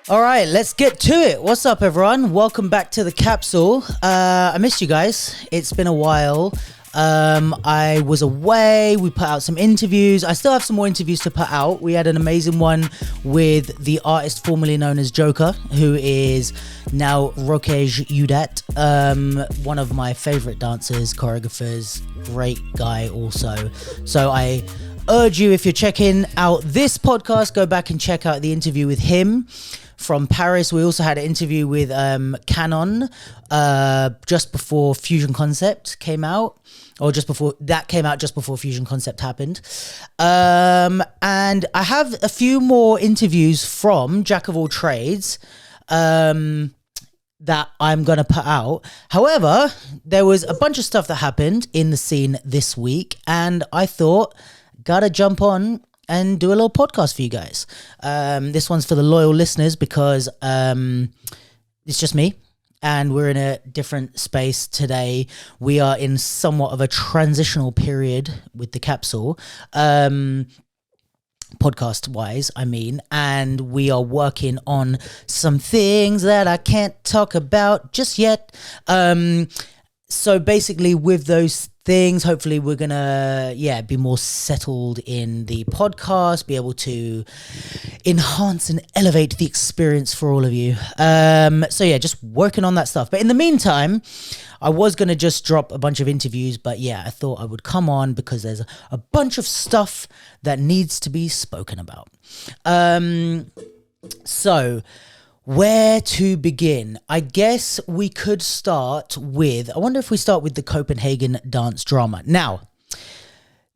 All right, let's get to it. What's up, everyone? Welcome back to the capsule. I missed you guys. It's been a while. I was away. We put out some interviews. I still have some more interviews to put out. We had an amazing one with the artist formerly known as Joker, who is now Rokej Udat, one of my favorite dancers, choreographers, great guy also. So I urge you, if you're checking out this podcast, go back and check out the interview with him from Paris. We also had an interview with Canon just before Fusion Concept came out, or just before Fusion Concept happened. And I have a few more interviews from Jack of All Trades that I'm going to put out. However, there was a bunch of stuff that happened in the scene this week, and I thought, gotta jump on and do a little podcast for you guys. This one's for the loyal listeners because it's just me and we're in a different space today. We are in somewhat of a transitional period with the capsule, podcast wise, I mean, and we are working on some things that I can't talk about just yet. So basically with those things, hopefully we're gonna be more settled in the podcast, be able to enhance and elevate the experience for all of you. Just working on that stuff. But in the meantime, I was gonna just drop a bunch of interviews, but I thought I would come on because there's a bunch of stuff that needs to be spoken about. So where to begin? I guess we could start with, I wonder if we start with the Copenhagen dance drama. Now,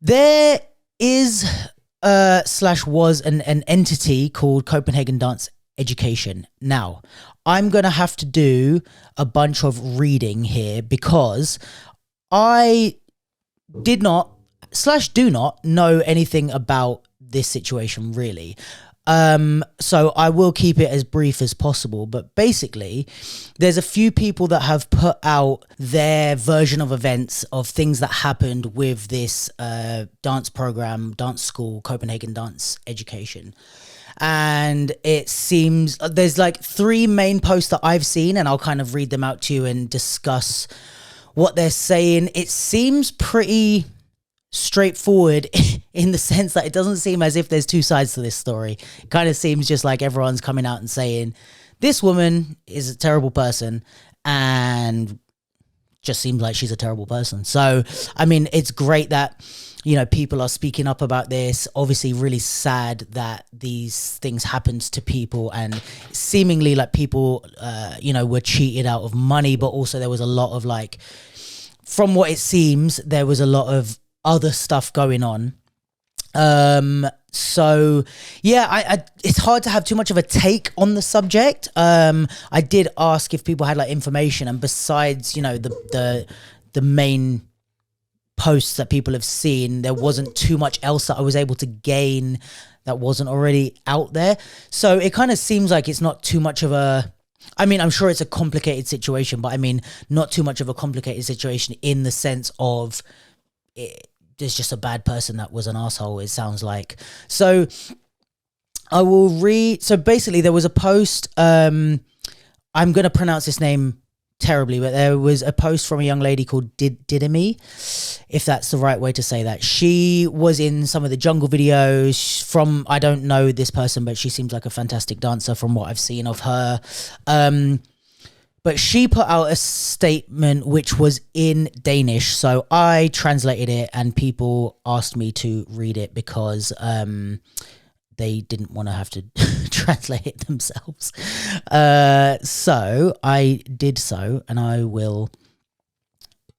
there is was an entity called Copenhagen Dance Education. Now, I'm going to have to do a bunch of reading here because I did not / do not know anything about this situation really. So I will keep it as brief as possible, but basically there's a few people that have put out their version of events of things that happened with this dance program, dance school, Copenhagen Dance Education. And it seems there's like 3 main posts that I've seen, and I'll kind of read them out to you and discuss what they're saying. It seems pretty straightforward in the sense that it doesn't seem as if there's 2 sides to this story. It kind of seems just like everyone's coming out and saying this woman is a terrible person, and just seems like she's a terrible person. So I mean, it's great that people are speaking up about this. Obviously really sad that these things happened to people, and seemingly like people were cheated out of money, but also there was a lot of from what it seems, there was a lot of other stuff going on. It's hard to have too much of a take on the subject. I did ask if people had information, and besides, the main posts that people have seen, there wasn't too much else that I was able to gain that wasn't already out there. So it kind of seems like it's not too much of a, I mean, I'm sure it's a complicated situation, but I mean, not too much of a complicated situation in the sense of there's just a bad person that was an asshole, it sounds like. So I will read. So basically there was a post, I'm going to pronounce this name terribly, but there was a post from a young lady called Didemi, if that's the right way to say that. She was in some of the jungle videos from, I don't know this person, but she seems like a fantastic dancer from what I've seen of her. But she put out a statement which was in Danish. So I translated it and people asked me to read it because they didn't want to have to translate it themselves. So I did so, and I will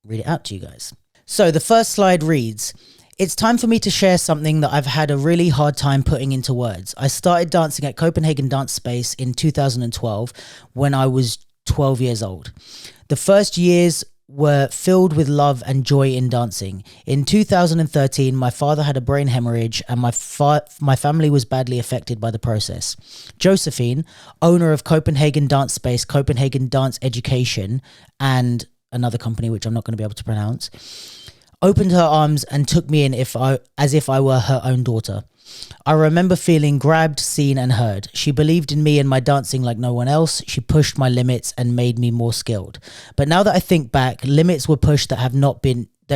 read it out to you guys. So the first slide reads, "It's time for me to share something that I've had a really hard time putting into words. I started dancing at Copenhagen Dance Space in 2012 when I was 12 years old. The first years were filled with love and joy in dancing. In 2013, my father had a brain hemorrhage and my family was badly affected by the process. Josephine, owner of Copenhagen Dance Space, Copenhagen Dance Education, and another company which I'm not going to be able to pronounce, opened her arms and took me in as if I were her own daughter. I remember feeling grabbed, seen and heard. She believed in me and my dancing like no one else. She pushed my limits and made me more skilled. But now that I think back, limits were pushed that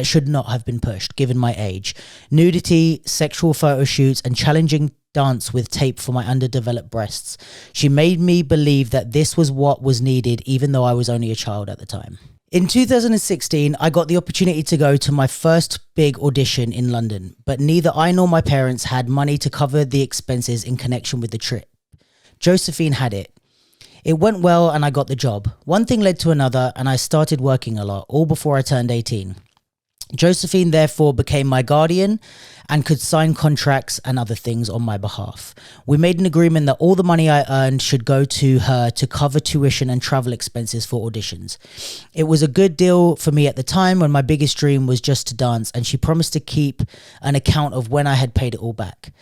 should not have been pushed, given my age. Nudity, sexual photo shoots, and challenging dance with tape for my underdeveloped breasts. She made me believe that this was what was needed, even though I was only a child at the time. In 2016, I got the opportunity to go to my first big audition in London, but neither I nor my parents had money to cover the expenses in connection with the trip. Josephine had it. It went well and I got the job. One thing led to another and I started working a lot, all before I turned 18. Josephine therefore became my guardian and could sign contracts and other things on my behalf. We made an agreement that all the money I earned should go to her to cover tuition and travel expenses for auditions. It was a good deal for me at the time when my biggest dream was just to dance, and she promised to keep an account of when I had paid it all back.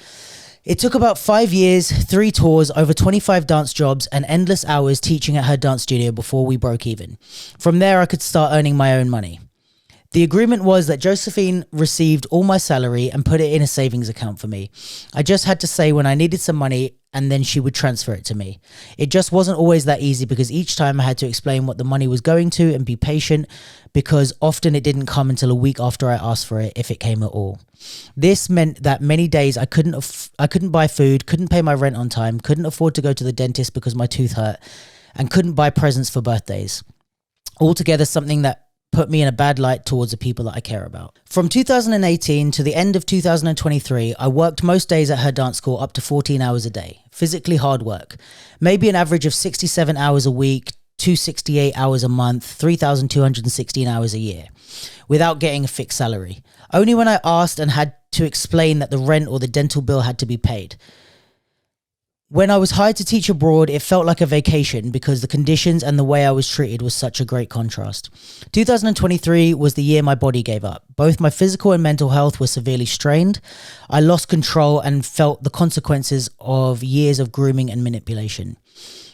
It took about 5 years, 3 tours, over 25 dance jobs, and endless hours teaching at her dance studio before we broke even. From there, I could start earning my own money. The agreement was that Josephine received all my salary and put it in a savings account for me. I just had to say when I needed some money and then she would transfer it to me. It just wasn't always that easy because each time I had to explain what the money was going to and be patient because often it didn't come until a week after I asked for it, if it came at all. This meant that many days I couldn't buy food, couldn't pay my rent on time, couldn't afford to go to the dentist because my tooth hurt, and couldn't buy presents for birthdays. Altogether, something that put me in a bad light towards the people that I care about. From 2018 to the end of 2023, I worked most days at her dance school up to 14 hours a day. Physically hard work. Maybe an average of 67 hours a week, 268 hours a month, 3,216 hours a year, without getting a fixed salary. Only when I asked and had to explain that the rent or the dental bill had to be paid. When I was hired to teach abroad, it felt like a vacation because the conditions and the way I was treated was such a great contrast. 2023 was the year my body gave up. Both my physical and mental health were severely strained. I lost control and felt the consequences of years of grooming and manipulation.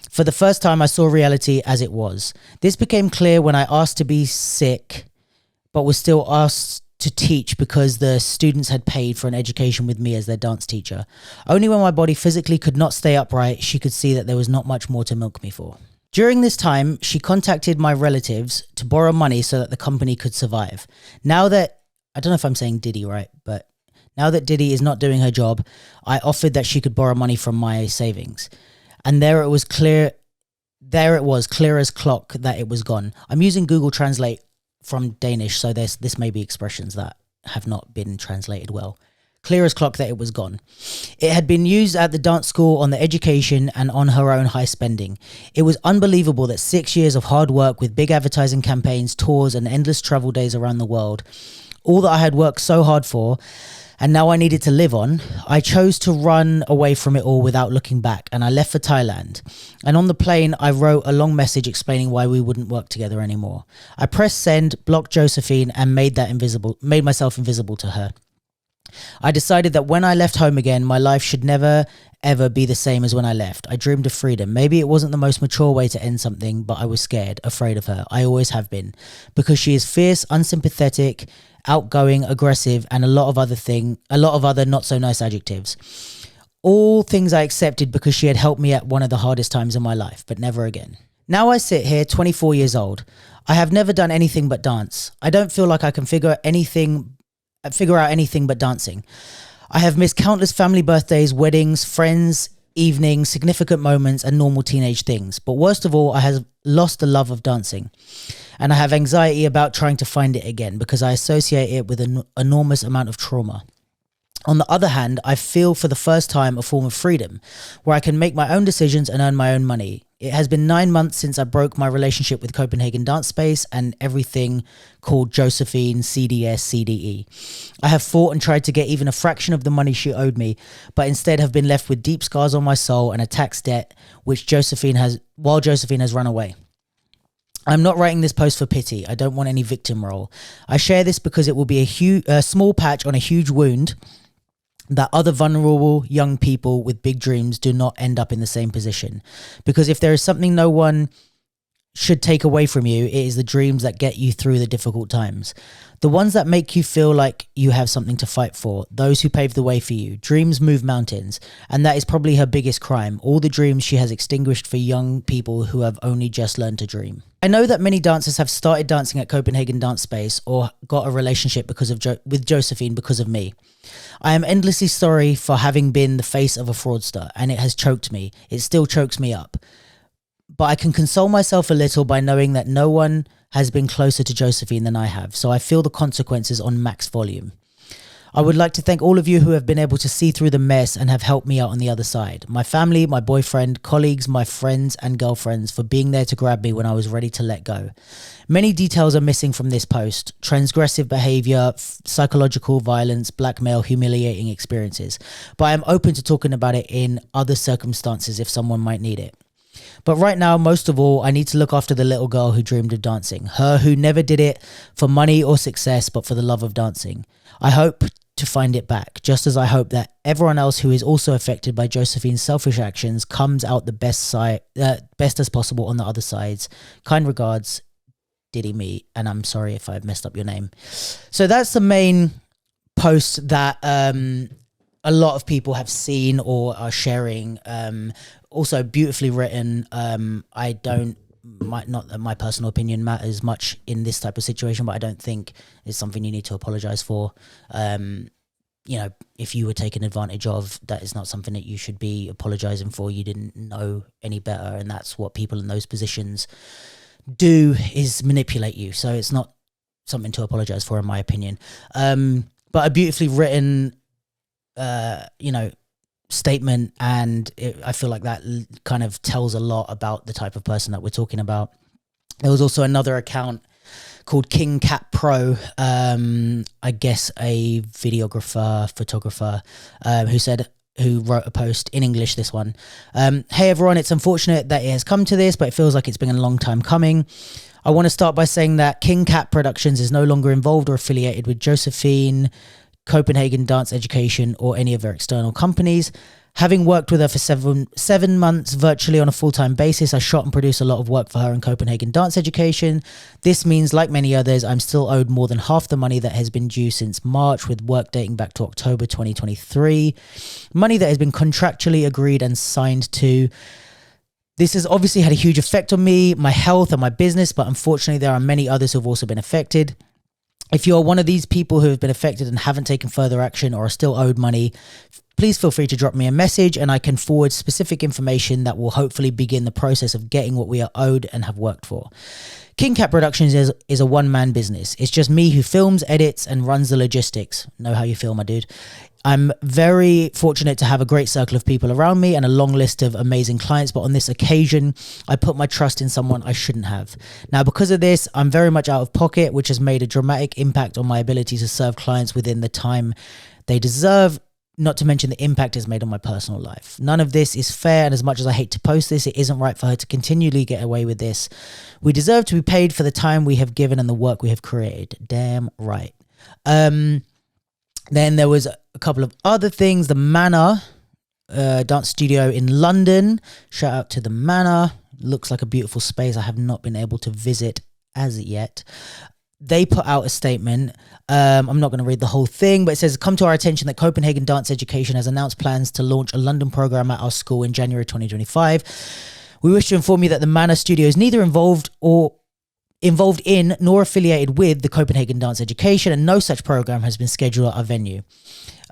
For the first time, I saw reality as it was. This became clear when I asked to be sick, but was still asked to teach because the students had paid for an education with me as their dance teacher. Only when my body physically could not stay upright, she could see that there was not much more to milk me for. During this time, she contacted my relatives to borrow money so that the company could survive. Now that, I don't know if I'm saying Diddy right, but now that Diddy is not doing her job, I offered that she could borrow money from my savings. And there it was clear as clock that it was gone. I'm using Google Translate from Danish, so this may be expressions that have not been translated well. Clear as clock that it was gone. It had been used at the dance school, on the education, and on her own high spending. It was unbelievable that 6 years of hard work with big advertising campaigns, tours, and endless travel days around the world, all that I had worked so hard for, and now I needed to live on, I chose to run away from it all without looking back, and I left for Thailand. And on the plane, I wrote a long message explaining why we wouldn't work together anymore. I pressed send, blocked Josephine, and made myself invisible to her. I decided that when I left home again, my life should never, ever be the same as when I left. I dreamed of freedom. Maybe it wasn't the most mature way to end something, but I was scared, afraid of her. I always have been. Because she is fierce, unsympathetic, outgoing, aggressive, and a lot of other not so nice adjectives. All things I accepted because she had helped me at one of the hardest times in my life, but never again. Now I sit here, 24 years old. I have never done anything but dance. I don't feel like I can figure out anything but dancing. I have missed countless family birthdays, weddings, friends, evenings, significant moments, and normal teenage things. But worst of all, I have lost the love of dancing. And I have anxiety about trying to find it again because I associate it with an enormous amount of trauma. On the other hand, I feel for the first time a form of freedom where I can make my own decisions and earn my own money. It has been 9 months since I broke my relationship with Copenhagen Dance Space and everything called Josephine, CDS, CDE. I have fought and tried to get even a fraction of the money she owed me, but instead have been left with deep scars on my soul and a tax debt while Josephine has run away. I'm not writing this post for pity. I don't want any victim role. I share this because it will be a small patch on a huge wound that other vulnerable young people with big dreams do not end up in the same position. Because if there is something no one should take away from you, it is the dreams that get you through the difficult times. The ones that make you feel like you have something to fight for, those who pave the way for you. Dreams move mountains, and that is probably her biggest crime. All the dreams she has extinguished for young people who have only just learned to dream. I know that many dancers have started dancing at Copenhagen Dance Space or got a relationship because of with Josephine because of me. I am endlessly sorry for having been the face of a fraudster, and it has choked me. It still chokes me up. But I can console myself a little by knowing that no one has been closer to Josephine than I have, so I feel the consequences on max volume. I would like to thank all of you who have been able to see through the mess and have helped me out on the other side. My family, my boyfriend, colleagues, my friends and girlfriends for being there to grab me when I was ready to let go. Many details are missing from this post. Transgressive behavior, psychological violence, blackmail, humiliating experiences. But I am open to talking about it in other circumstances if someone might need it. But right now, most of all, I need to look after the little girl who dreamed of dancing. Her who never did it for money or success, but for the love of dancing. I hope to find it back, just as I hope that everyone else who is also affected by Josephine's selfish actions comes out the best as possible on the other sides. Kind regards, Diddy Me, and I'm sorry if I've messed up your name. So that's the main post that a lot of people have seen or are sharing. Also beautifully written. Not that my personal opinion matters much in this type of situation, but I don't think it's something you need to apologize for. If you were taken advantage of, that is not something that you should be apologizing for. You didn't know any better, and that's what people in those positions do, is manipulate you. So it's not something to apologize for, in my opinion. But a beautifully written, statement, and I feel like that kind of tells a lot about the type of person that we're talking about. There was also another account called King Cat Pro, I guess a videographer, photographer, who wrote a post in English, this one. Hey everyone, it's unfortunate that it has come to this, but it feels like it's been a long time coming. I want to start by saying that King Cat Productions is no longer involved or affiliated with Josephine, Copenhagen Dance Education, or any of their external companies. Having worked with her for seven months virtually on a full-time basis, I shot and produced a lot of work for her in Copenhagen Dance Education. This means, like many others, I'm still owed more than half the money that has been due since March, with work dating back to October 2023. Money that has been contractually agreed and signed to. This has obviously had a huge effect on me, my health and my business, but unfortunately there are many others who have also been affected. If you're one of these people who have been affected and haven't taken further action or are still owed money, please feel free to drop me a message and I can forward specific information that will hopefully begin the process of getting what we are owed and have worked for. King Cat Productions is a one-man business. It's just me who films, edits, and runs the logistics. Know how you feel, my dude. I'm very fortunate to have a great circle of people around me and a long list of amazing clients, but on this occasion, I put my trust in someone I shouldn't have. Now, because of this, I'm very much out of pocket, which has made a dramatic impact on my ability to serve clients within the time they deserve, not to mention the impact it's made on my personal life. None of this is fair, and as much as I hate to post this, it isn't right for her to continually get away with this. We deserve to be paid for the time we have given and the work we have created. Damn right. Then there was a couple of other things. The Manor dance studio in London. Shout out to the Manor. Looks like a beautiful space. I have not been able to visit as yet. They put out a statement. I'm not going to read the whole thing, but it says, come to our attention that Copenhagen Dance Education has announced plans to launch a London program at our school in January 2025. We wish to inform you that the Manor Studio is neither involved in nor affiliated with the Copenhagen Dance Education, and no such program has been scheduled at our venue.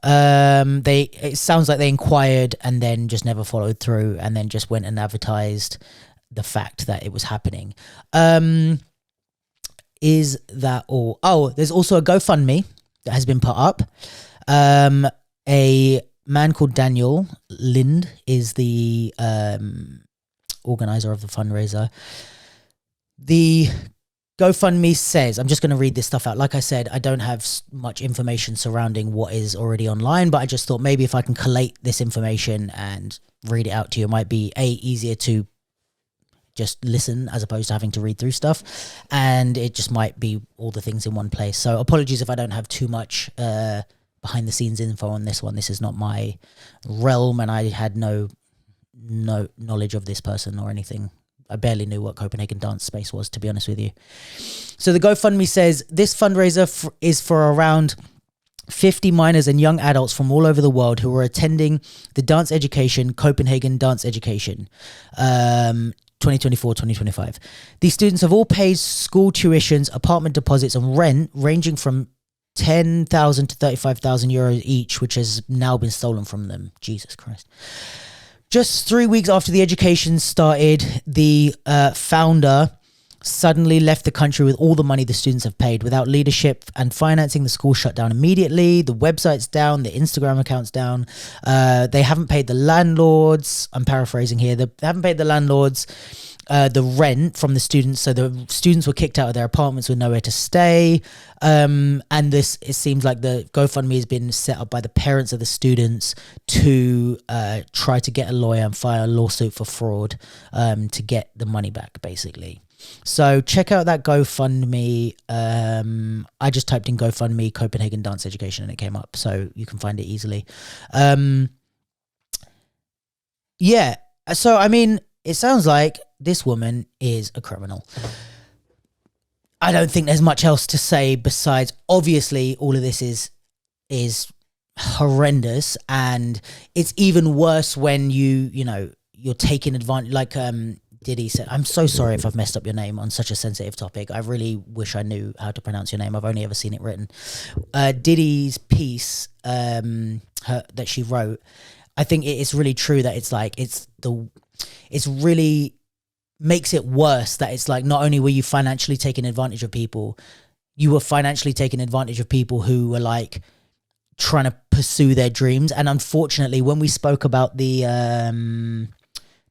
It sounds like they inquired and then just never followed through, and then just went and advertised the fact that it was happening. Is that all? Oh, there's also a GoFundMe that has been put up. A man called Daniel Lind is the organizer of the fundraiser. The GoFundMe says, I'm just going to read this stuff out. Like I said, I don't have much information surrounding what is already online, but I just thought maybe if I can collate this information and read it out to you, it might be easier to just listen as opposed to having to read through stuff, and it just might be all the things in one place. So apologies if I don't have too much behind the scenes info on this one. This is not my realm, and I had no knowledge of this person or anything I barely knew what Copenhagen Dance Space was, to be honest with you. So the GoFundMe says this fundraiser is for around 50 minors and young adults from all over the world who are attending the dance education, Copenhagen Dance Education, 2024-2025. These students have all paid school tuitions, apartment deposits and rent ranging from 10,000 to 35,000 euros each, which has now been stolen from them. Jesus Christ. Just 3 weeks after the education started, the founder suddenly left the country with all the money the students have paid. Without leadership and financing, the school shut down immediately. The website's down, the Instagram account's down. They haven't paid the landlords. I'm paraphrasing here. They haven't paid the landlords the rent from the students. So the students were kicked out of their apartments with nowhere to stay. And this, it seems like the GoFundMe has been set up by the parents of the students to try to get a lawyer and file a lawsuit for fraud to get the money back, basically. So check out that GoFundMe. I just typed in GoFundMe Copenhagen Dance Education and it came up, so you can find it easily. Yeah, so I mean, it sounds like this woman is a criminal. I don't think there's much else to say besides, obviously, all of this is horrendous, and it's even worse when you're taking advantage. Like Diddy said, I'm so sorry if I've messed up your name on such a sensitive topic. I really wish I knew how to pronounce your name. I've only ever seen it written. Diddy's piece that she wrote, I think it's really true that it's like it's really makes it worse that it's like not only were you financially taking advantage of people, you were financially taking advantage of people who were like trying to pursue their dreams. And unfortunately, when we spoke about the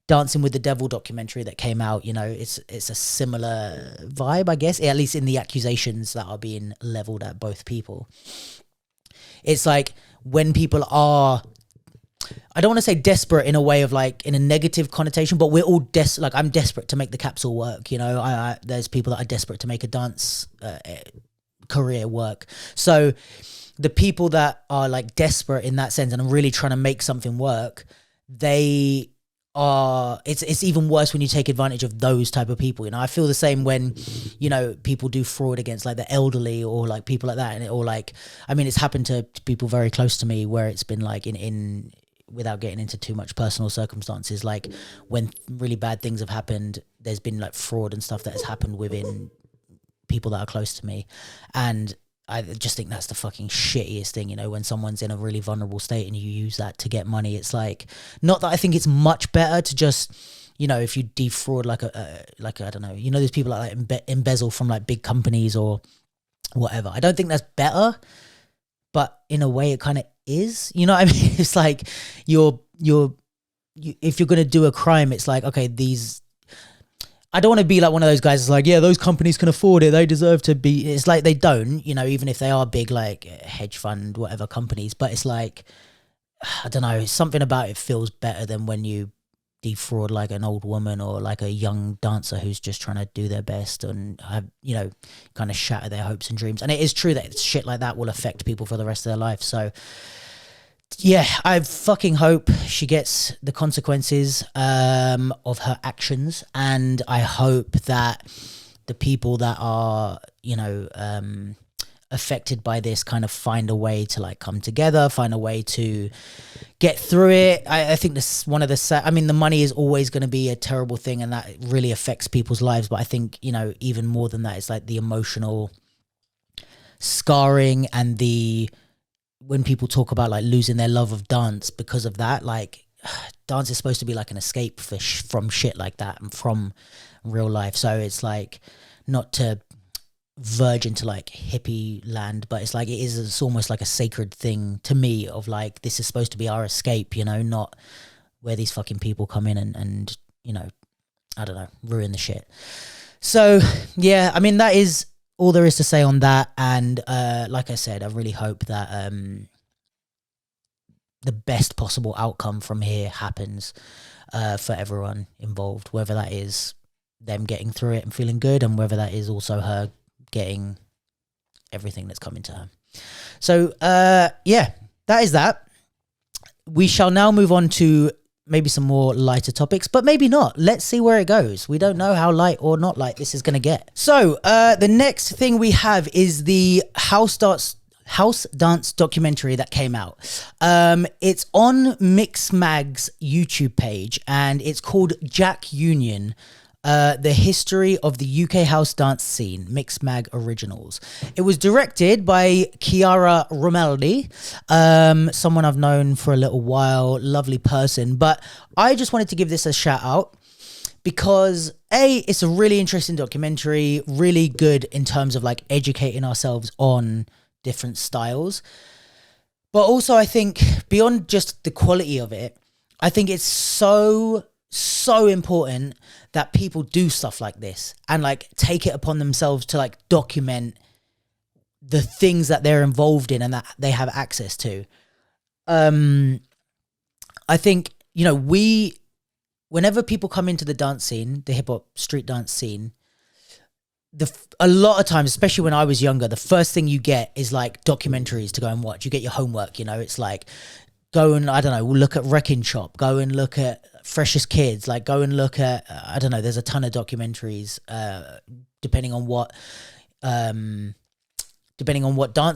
Dancing with the Devil documentary that came out, it's a similar vibe, I guess, at least in the accusations that are being leveled at both people. It's like when people are, I don't want to say desperate in a way of like in a negative connotation, but we're all like I'm desperate to make the capsule work. There's people that are desperate to make a dance career work. So the people that are like desperate in that sense and are really trying to make something work, they are, it's even worse when you take advantage of those type of people. I feel the same when, people do fraud against like the elderly or like people like that. And it's happened to people very close to me where it's been like in without getting into too much personal circumstances, like when really bad things have happened, there's been like fraud and stuff that has happened within people that are close to me. And I just think that's the fucking shittiest thing, when someone's in a really vulnerable state and you use that to get money. It's like, not that I think it's much better to just, if you defraud like I don't know, there's people that like embezzle from like big companies or whatever. I don't think that's better, but in a way it kind of is, what I mean? It's like if you're going to do a crime, it's like, okay, I don't want to be like one of those guys that's like, yeah, those companies can afford it, they deserve to be. It's like they don't, even if they are big like hedge fund, whatever companies. But it's like, I don't know, something about it feels better than when you defraud like an old woman or like a young dancer who's just trying to do their best and have, kind of shatter their hopes and dreams. And it is true that shit like that will affect people for the rest of their life. So yeah, I fucking hope she gets the consequences of her actions, and I hope that the people that are, affected by this kind of find a way to like come together, find a way to get through it. I think this one of the money is always going to be a terrible thing, and that really affects people's lives. But I think, even more than that, it's like the emotional scarring and when people talk about like losing their love of dance because of that, like dance is supposed to be like an escape from shit like that and from real life. So it's like, not to verge into like hippie land, but it's almost like a sacred thing to me of like, this is supposed to be our escape, not where these fucking people come in and I don't know, ruin the shit. So yeah, that is all there is to say on that. And like I said, I really hope that the best possible outcome from here happens for everyone involved, whether that is them getting through it and feeling good, and whether that is also her getting everything that's coming to her. So yeah, that is that. We shall now move on to maybe some more lighter topics, but maybe not. Let's see where it goes. We don't know how light or not light this is going to get. So the next thing we have is the House Dance documentary that came out. It's on Mixmag's YouTube page, and it's called Jack Union, the history of the UK house dance scene, Mixmag Originals. It was directed by Chiara Romelli, someone I've known for a little while, lovely person. But I just wanted to give this a shout out because it's a really interesting documentary, really good in terms of like educating ourselves on different styles. But also I think beyond just the quality of it, I think it's so important that people do stuff like this and like take it upon themselves to like document the things that they're involved in and that they have access to. I think, you know, whenever people come into the dance scene, the hip hop street dance scene, a lot of times, especially when I was younger, the first thing you get is like documentaries to go and watch. You get your homework, you know, it's like go and, I don't know, we'll look at Wrecking Shop, go and look at Freshest Kids, like go and look at, I don't know, there's a ton of documentaries, depending on what dance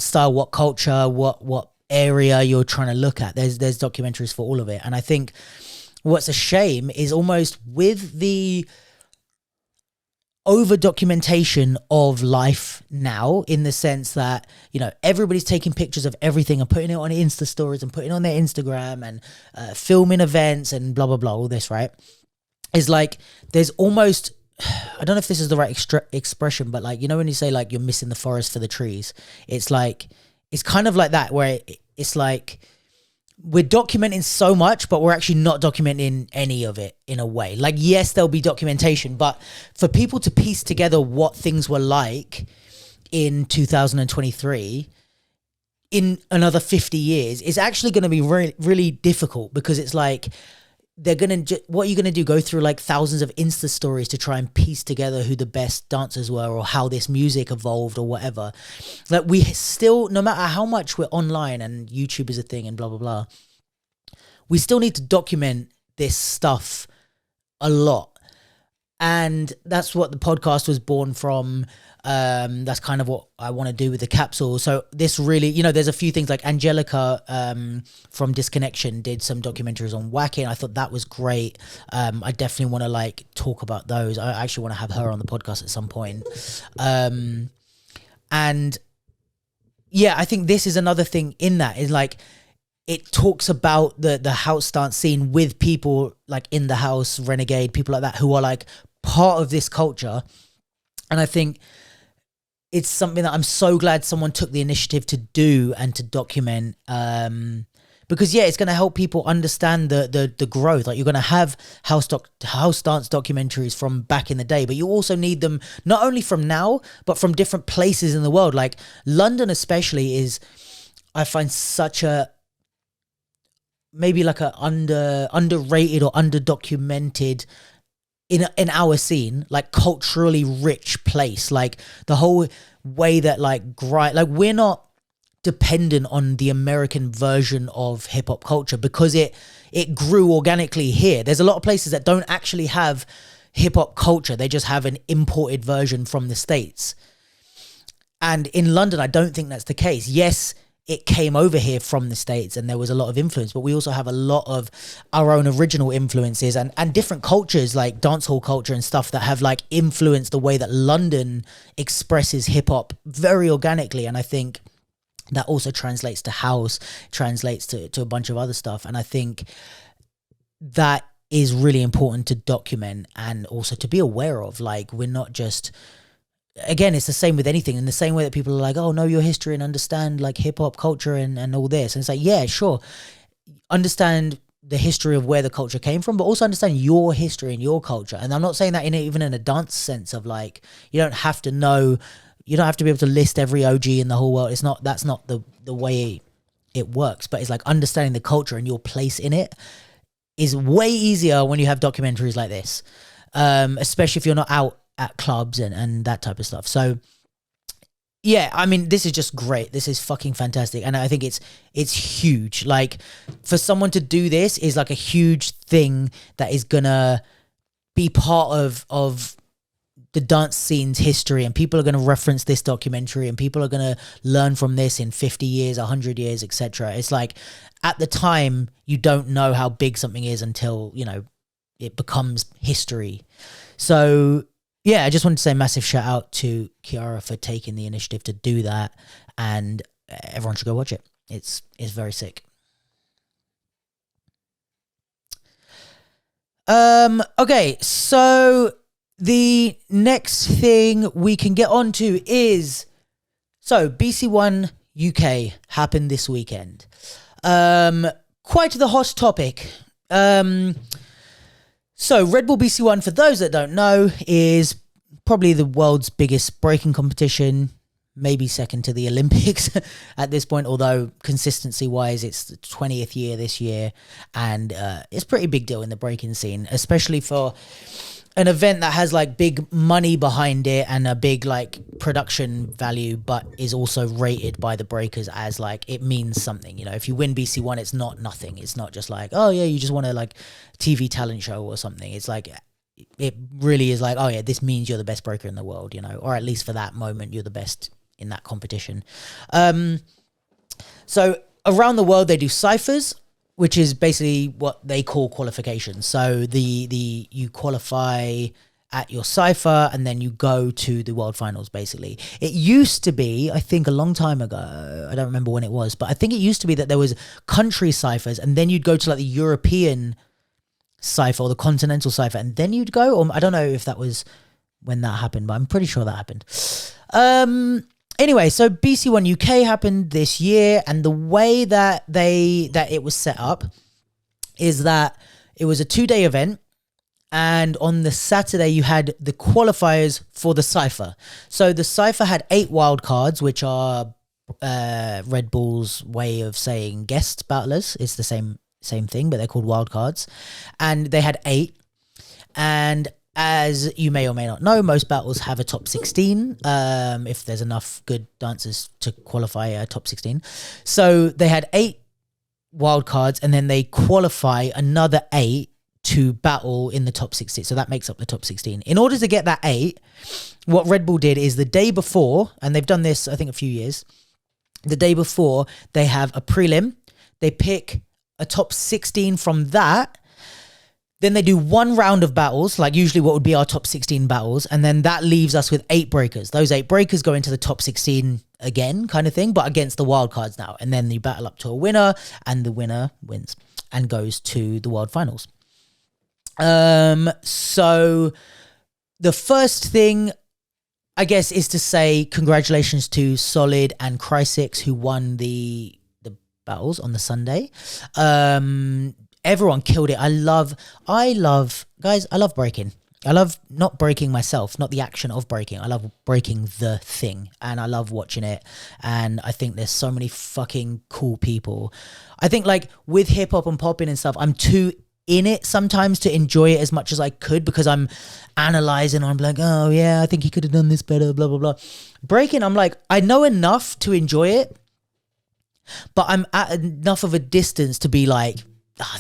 style, what culture, what area you're trying to look at. There's documentaries for all of it. And I think what's a shame is almost with the over documentation of life now, in the sense that, you know, everybody's taking pictures of everything and putting it on Insta stories and putting it on their Instagram and filming events and blah, blah, blah, all this, right? Is like, there's almost, I don't know if this is the right expression, but like, you know, when you say like you're missing the forest for the trees, it's like, it's kind of like that, where it's like, we're documenting so much, but we're actually not documenting any of it in a way. Like, yes, there'll be documentation, but for people to piece together what things were like in 2023 in another 50 years is actually going to be really, really difficult, because it's like, they're going to, what are you going to do? Go through like thousands of Insta stories to try and piece together who the best dancers were or how this music evolved or whatever. Like, we still, no matter how much we're online and YouTube is a thing and blah, blah, blah, we still need to document this stuff a lot. And that's what the podcast was born from. That's kind of what I want to do with the capsule. So this really, you know, there's a few things like Angelica from Disconnection did some documentaries on whacking. I thought that was great. I definitely want to like talk about those. I actually want to have her on the podcast at some point. And yeah, I think this is another thing in that, is like, it talks about the house dance scene with people like In the House, Renegade, people like that, who are like part of this culture. And I think it's something that I'm so glad someone took the initiative to do and to document, because yeah, it's going to help people understand the growth. Like, you're going to have house dance documentaries from back in the day, but you also need them not only from now, but from different places in the world. Like London especially is, I find, such a, maybe like a underrated or under-documented in our scene, like culturally rich place. Like the whole way that like we're not dependent on the American version of hip hop culture, because it grew organically here. There's a lot of places that don't actually have hip hop culture. They just have an imported version from the States. And in London, I don't think that's the case. Yes, it came over here from the States and there was a lot of influence, but we also have a lot of our own original influences and different cultures, like dancehall culture and stuff, that have like influenced the way that London expresses hip hop very organically. And I think that also translates to house, translates to a bunch of other stuff. And I think that is really important to document and also to be aware of. Like, we're not just, again, it's the same with anything. In the same way that people are like, oh, know your history and understand like hip hop culture and all this. And it's like, yeah, sure. Understand the history of where the culture came from, but also understand your history and your culture. And I'm not saying that even in a dance sense of like, you don't have to know, you don't have to be able to list every OG in the whole world. That's not the way it works, but it's like understanding the culture and your place in it is way easier when you have documentaries like this. Especially if you're not out at clubs and that type of stuff. So Yeah, I mean, this is just great. This is fucking fantastic, and I think it's huge. Like, for someone to do this is like a huge thing that is gonna be part of the dance scene's history, and people are gonna reference this documentary, and people are gonna learn from this in 50 years, 100 years, etc. It's like, at the time, you don't know how big something is until, you know, it becomes history. So yeah, I just wanted to say massive shout out to Kiara for taking the initiative to do that, and everyone should go watch it. It's very sick. Okay, so the next thing we can get on to is, so BC1 UK happened this weekend. Quite the hot topic. So Red Bull BC1, for those that don't know, is probably the world's biggest breaking competition, maybe second to the Olympics at this point, although consistency-wise, it's the 20th year this year, and it's a pretty big deal in the breaking scene, especially for an event that has like big money behind it and a big like production value, but is also rated by the breakers as like, it means something. You know, if you win BC1, it's not nothing. It's not just like, oh yeah, you just want a like TV talent show or something. It's like, it really is like, oh yeah, this means you're the best breaker in the world, you know, or at least for that moment, you're the best in that competition. So around the world, they do Cyphers, which is basically what they call qualifications. So you qualify at your Cypher, and then you go to the world finals, basically. It used to be, I think a long time ago, I don't remember when it was, but I think it used to be that there was country Cyphers, and then you'd go to like the European Cypher or the continental Cypher, and then you'd go, or I don't know if that was when that happened, but I'm pretty sure that happened. Anyway, so BC1 UK happened this year, and the way that it was set up is that it was a 2-day event, and on the Saturday you had the qualifiers for the Cypher. So the Cypher had 8 wild cards, which are Red Bull's way of saying guest battlers. It's the same thing, but they're called wild cards, and they had 8. And as you may or may not know, most battles have a top 16, if there's enough good dancers to qualify a top 16. So they had 8 wild cards, and then they qualify another 8 to battle in the top 16. So that makes up the top 16. In order to get that 8, what Red Bull did is the day before, and they've done this, I think, a few years, the day before, they have a prelim. They pick a top 16 from that. Then they do 1 round of battles, like usually what would be our top 16 battles, and then that leaves us with 8 breakers. Those 8 breakers go into the top 16 again, kind of thing, but against the wild cards now. And then you battle up to a winner, and the winner wins and goes to the world finals. So the first thing, I guess, is to say congratulations to Solid and Cry6, who won the battles on the Sunday. Everyone killed it. I love breaking. I love not breaking myself, not the action of breaking. I love breaking the thing, and I love watching it. And I think there's so many fucking cool people. I think like with hip hop and popping and stuff, I'm too in it sometimes to enjoy it as much as I could, because I'm analyzing. I'm like, oh yeah, I think he could have done this better, blah, blah, blah. Breaking, I'm like, I know enough to enjoy it, but I'm at enough of a distance to be like,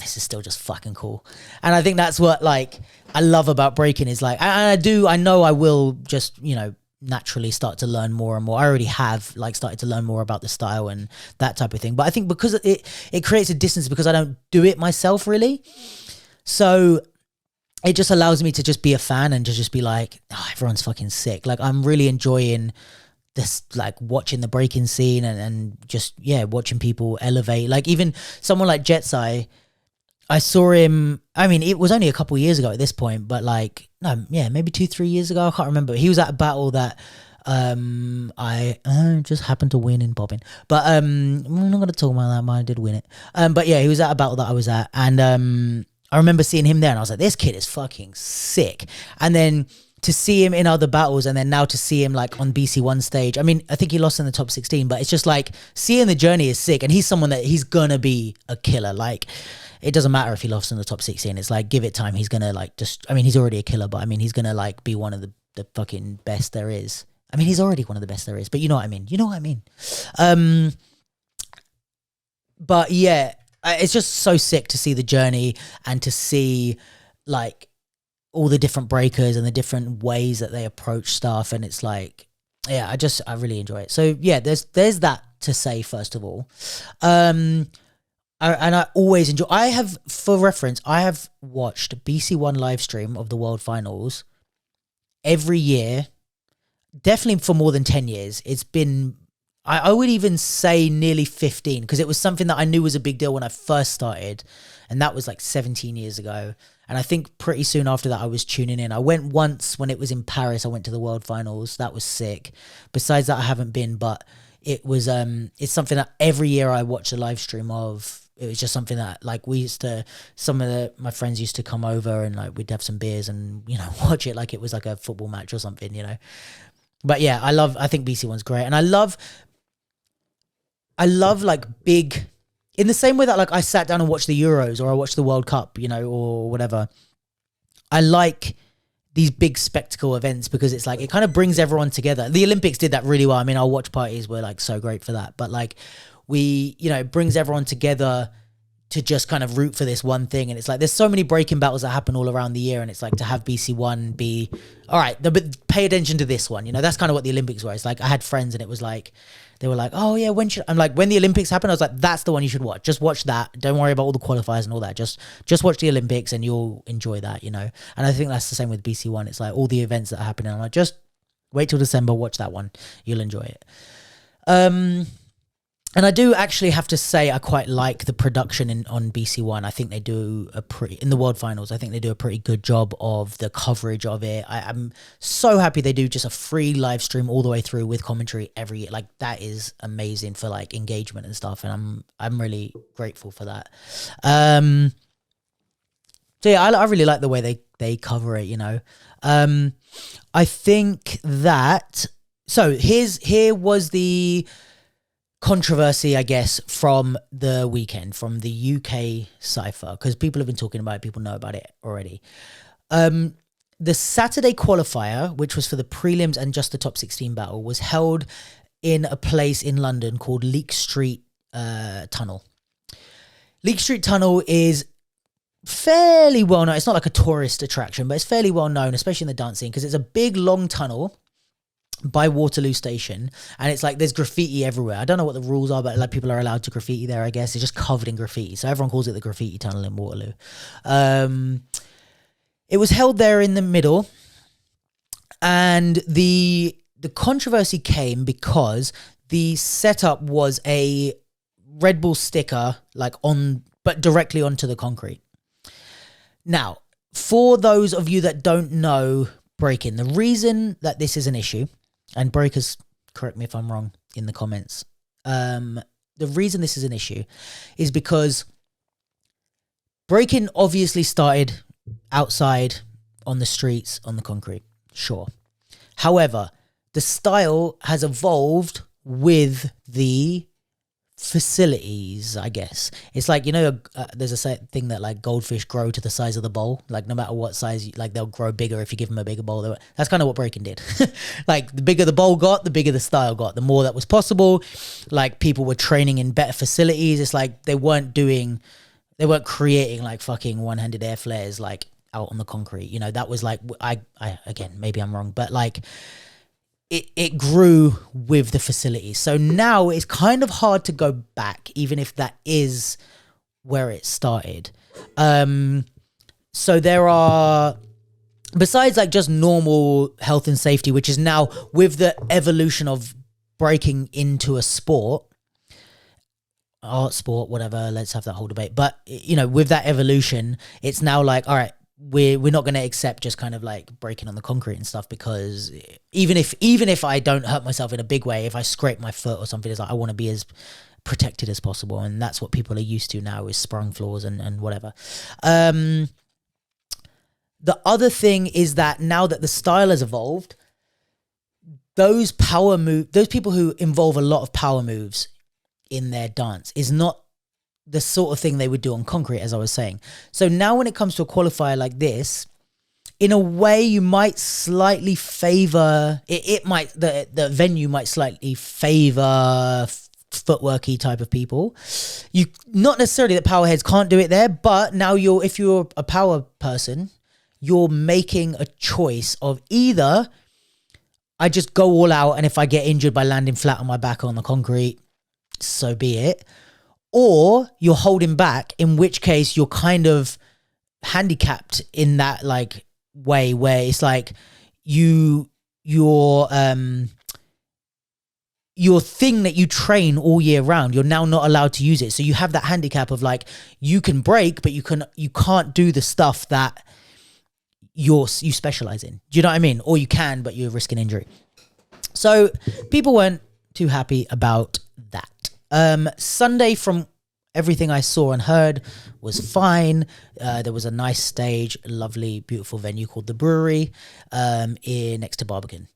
this is still just fucking cool. And I think that's what like I love about breaking, is like, I know I will just, you know, naturally start to learn more and more. I already have like started to learn more about the style and that type of thing. But I think because it creates a distance, because I don't do it myself really. So it just allows me to just be a fan and to just be like, everyone's fucking sick. Like I'm really enjoying this, like watching the breaking scene and just, yeah, watching people elevate. Like even someone like Jetsai, I saw him, I mean, it was only a couple of years ago at this point, but like, no, yeah, maybe 2-3 years ago. I can't remember. He was at a battle that I just happened to win in popping. But I'm not going to talk about that, but I did win it. But yeah, he was at a battle that I was at. And I remember seeing him there and I was like, this kid is fucking sick. And then to see him in other battles, and then now to see him like on BC1 stage. I mean, I think he lost in the top 16, but it's just like seeing the journey is sick. And he's someone that he's going to be a killer. Like, it doesn't matter if he lost in the top 16. It's like, give it time. He's going to like just, I mean, he's already a killer, but I mean, he's going to like be one of the fucking best there is. I mean, he's already one of the best there is, but you know what I mean. You know what I mean. Um, but yeah, it's just so sick to see the journey and to see like all the different breakers and the different ways that they approach stuff. And it's like, yeah, I really enjoy it. So yeah, there's that to say first of all. I always enjoy. For reference, I have watched BC1 live stream of the World Finals every year, definitely for more than 10 years. It's been, I would even say nearly 15, because it was something that I knew was a big deal when I first started, and that was like 17 years ago. And I think pretty soon after that, I was tuning in. I went once when it was in Paris. I went to the World Finals. That was sick. Besides that, I haven't been, but it was, it's something that every year I watch a live stream of. It was just something that like my friends used to come over and like we'd have some beers and, you know, watch it like it was like a football match or something, you know. But yeah, I think BC1's great. And I love like big, in the same way that like I sat down and watched the Euros or I watched the World Cup, you know, or whatever. I like these big spectacle events because it's like, it kind of brings everyone together. The Olympics did that really well. I mean, our watch parties were like so great for that. But like it brings everyone together to just kind of root for this one thing. And it's like, there's so many breaking battles that happen all around the year. And it's like to have BC1 be, all right, but pay attention to this one. You know, that's kind of what the Olympics were. It's like, I had friends and it was like, they were like, oh yeah, I'm like, when the Olympics happen, I was like, that's the one you should watch. Just watch that. Don't worry about all the qualifiers and all that. Just watch the Olympics and you'll enjoy that, you know? And I think that's the same with BC1. It's like all the events that are happening. I'm like, just wait till December, watch that one. You'll enjoy it. And I do actually have to say I quite like the production on BC1. I think they do in the World Finals, I think they do a pretty good job of the coverage of it. I'm so happy they do just a free live stream all the way through with commentary every year. Like that is amazing for like engagement and stuff. And I'm really grateful for that. So yeah, I really like the way they cover it, you know. I think that, so here was the controversy, I guess, from the weekend, from the UK Cypher, because people have been talking about it, people know about it already. The Saturday qualifier, which was for the prelims and just the top 16 battle, was held in a place in London called Leek Street Tunnel. Leek Street Tunnel is fairly well known. It's not like a tourist attraction, but it's fairly well known, especially in the dance scene, because it's a big, long tunnel by Waterloo Station, and it's like there's graffiti everywhere. I don't know what the rules are, but like people are allowed to graffiti there, I guess. It's just covered in graffiti, so everyone calls it the graffiti tunnel in Waterloo. It was held there in the middle, and the controversy came because the setup was a Red Bull sticker but directly onto the concrete. Now, for those of you that don't know breaking, the reason that this is an issue, and breakers, correct me if I'm wrong in the comments, the reason this is an issue is because breaking obviously started outside on the streets on the concrete, sure. However, the style has evolved with the facilities, I guess. It's like, you know, there's a thing that like goldfish grow to the size of the bowl. Like no matter what size, like they'll grow bigger if you give them a bigger bowl. That's kind of what breaking did. Like the bigger the bowl got, the bigger the style got, the more that was possible. Like people were training in better facilities. It's like they weren't creating like fucking one-handed air flares like out on the concrete. You know, that was like, I again, maybe I'm wrong, but like it grew with the facilities. So now it's kind of hard to go back, even if that is where it started. So there are, besides like just normal health and safety, which is now with the evolution of breaking into a sport, art, sport, whatever, let's have that whole debate. But, you know, with that evolution, it's now like, all right, we're not going to accept just kind of like breaking on the concrete and stuff, because even if I don't hurt myself in a big way, if I scrape my foot or something, it's like I want to be as protected as possible, and that's what people are used to now, is sprung floors and whatever. The other thing is that now that the style has evolved, those people who involve a lot of power moves in their dance is not the sort of thing they would do on concrete, as I was saying. So now when it comes to a qualifier like this, in a way you might slightly favor it might the venue might slightly favor footworky type of people. You not necessarily that powerheads can't do it there, but now if you're a power person, you're making a choice of either I just go all out, and if I get injured by landing flat on my back on the concrete, so be it, or you're holding back, in which case you're kind of handicapped in that like way where it's like your thing that you train all year round, you're now not allowed to use it. So you have that handicap of like, you can break, but you can't do the stuff that you specialize in. Do you know what I mean? Or you can, but you're risking injury. So people weren't too happy about that. Sunday, from everything I saw and heard, was fine. There was a nice stage, a lovely, beautiful venue called The Brewery, next to Barbican.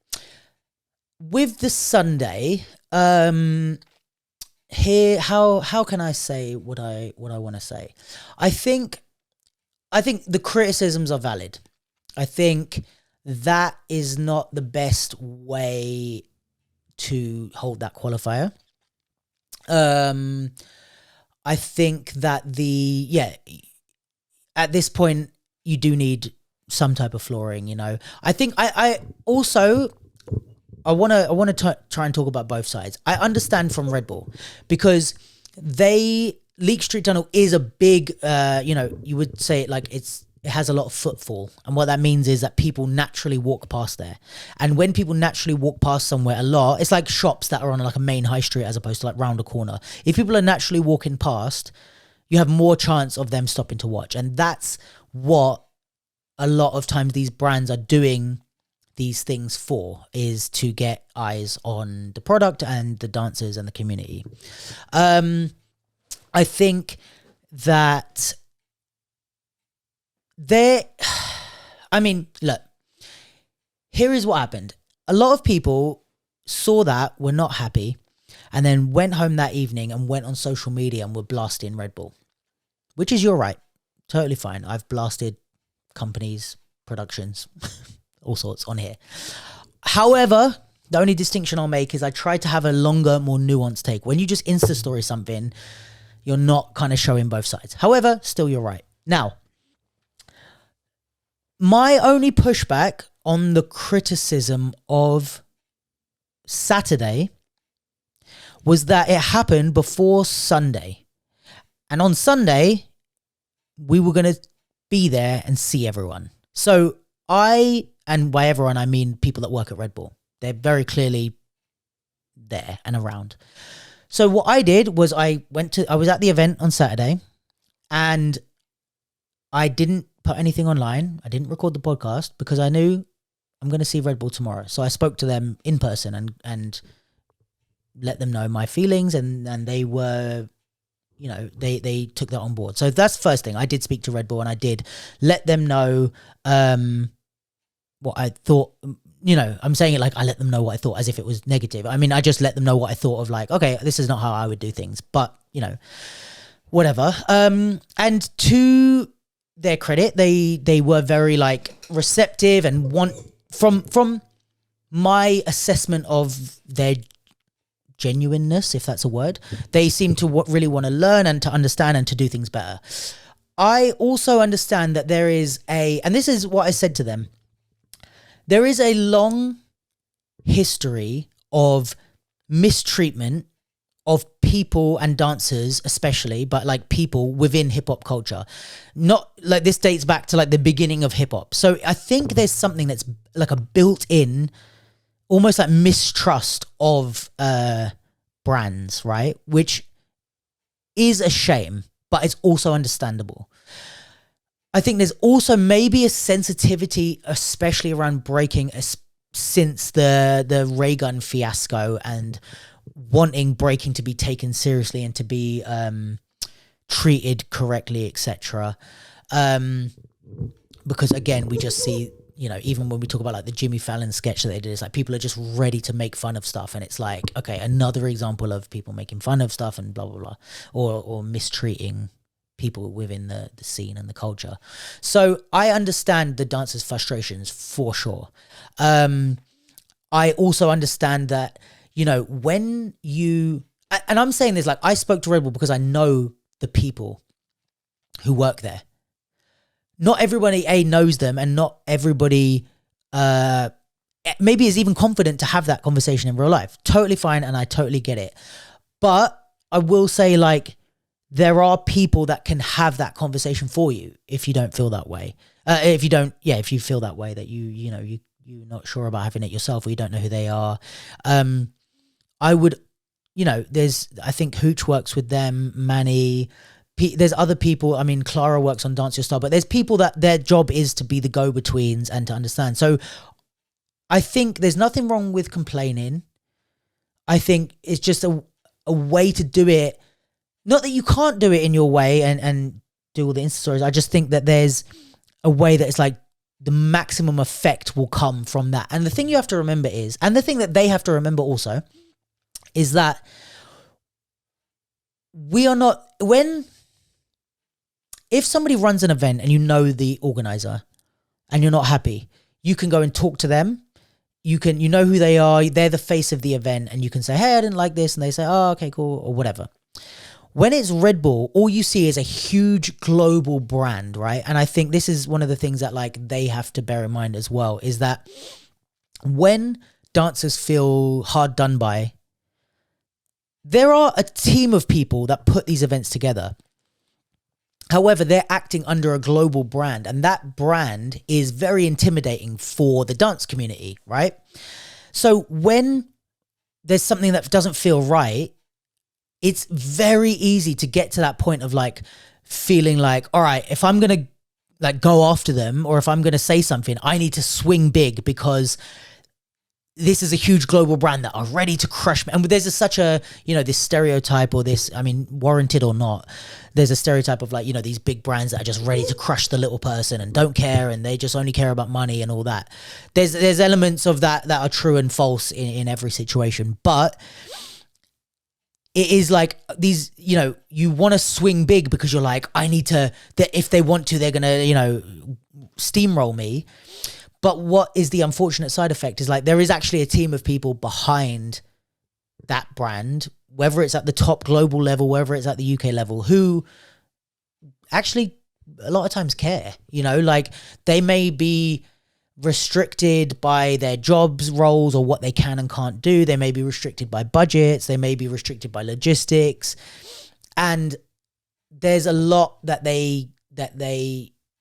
With the Sunday, here, how can I say what I want to say? I think the criticisms are valid. I think that is not the best way to hold that qualifier. I think that at this point you do need some type of flooring, you know. I think I also want to try and talk about both sides. I understand from Red Bull, because Leek Street Tunnel is a big, you would say it like it has a lot of footfall. And what that means is that people naturally walk past there. And when people naturally walk past somewhere a lot, it's like shops that are on like a main high street as opposed to like round a corner. If people are naturally walking past, you have more chance of them stopping to watch. And that's what a lot of times these brands are doing these things for, is to get eyes on the product and the dancers and the community. I think that look, here is what happened. A lot of people saw that, were not happy, and then went home that evening and went on social media and were blasting Red Bull, which is your right. Totally fine. I've blasted companies, productions, all sorts on here. However, the only distinction I'll make is I try to have a longer, more nuanced take. When you just Insta story something, you're not kind of showing both sides. However, still you're right. Now, my only pushback on the criticism of Saturday was that it happened before Sunday. And on Sunday, we were going to be there and see everyone. So and by everyone, I mean people that work at Red Bull. They're very clearly there and around. So what I did was I was at the event on Saturday, and I didn't put anything online. I didn't record the podcast because I knew I'm going to see Red Bull tomorrow. So I spoke to them in person and let them know my feelings, and they were, you know, they took that on board. So that's the first thing. I did speak to Red Bull, and I did let them know what I thought. You know, I'm saying it like I let them know what I thought as if it was negative. I mean, I just let them know what I thought of, like, okay, this is not how I would do things, but, you know, whatever. And to their credit, they were very like receptive and from my assessment of their genuineness, if that's a word, they seem to really want to learn and to understand and to do things better. I also understand that there is and this is what I said to them, there is a long history of mistreatment of people and dancers especially, but like people within hip-hop culture. Not like this dates back to like the beginning of hip-hop. So I think there's something that's like a built-in, almost like mistrust of brands, right? Which is a shame, but it's also understandable. I think there's also maybe a sensitivity, especially around breaking, since the Ray Gun fiasco, and wanting breaking to be taken seriously and to be treated correctly, etc. Because again, we just see, you know, even when we talk about like the Jimmy Fallon sketch that they did, it's like people are just ready to make fun of stuff, and it's like, okay, another example of people making fun of stuff and blah blah blah, or mistreating people within the scene and the culture. So I understand the dancers' frustrations for sure. I also understand that, you know, when you, and I'm saying this, like, I spoke to Red Bull because I know the people who work there. Not everybody knows them, and not everybody maybe is even confident to have that conversation in real life. Totally fine, and I totally get it. But I will say, like, there are people that can have that conversation for you if you don't feel that way. If you feel that way, that you're not sure about having it yourself, or you don't know who they are. I would, I think Hooch works with them, Manny. There's other people. I mean, Clara works on Dance Your Style, but there's people that their job is to be the go-betweens and to understand. So I think there's nothing wrong with complaining. I think it's just a way to do it. Not that you can't do it in your way and do all the Insta stories. I just think that there's a way that it's like the maximum effect will come from that. And the thing you have to remember is, and the thing that they have to remember also, is that we are not, if somebody runs an event and you know the organizer and you're not happy, you can go and talk to them. You know who they are. They're the face of the event, and you can say, hey, I didn't like this. And they say, oh, okay, cool, or whatever. When it's Red Bull, all you see is a huge global brand, right? And I think this is one of the things that, like, they have to bear in mind as well, is that when dancers feel hard done by, there are a team of people that put these events together. However, they're acting under a global brand, and that brand is very intimidating for the dance community, right? So when there's something that doesn't feel right, it's very easy to get to that point of, like, feeling like, all right, if I'm going to, like, go after them, or if I'm going to say something, I need to swing big because this is a huge global brand that are ready to crush me. And there's such a, this stereotype, or this, I mean, warranted or not, there's a stereotype of, like, these big brands that are just ready to crush the little person and don't care, and they just only care about money and all that. There's elements of that are true and false in every situation. But it is like these, you want to swing big because you're like, I need to, that if they want to, they're going to, steamroll me. But what is the unfortunate side effect is, like, there is actually a team of people behind that brand, whether it's at the top global level, whether it's at the UK level, who actually a lot of times care, like, they may be restricted by their jobs, roles, or what they can and can't do. They may be restricted by budgets. They may be restricted by logistics. And there's a lot that they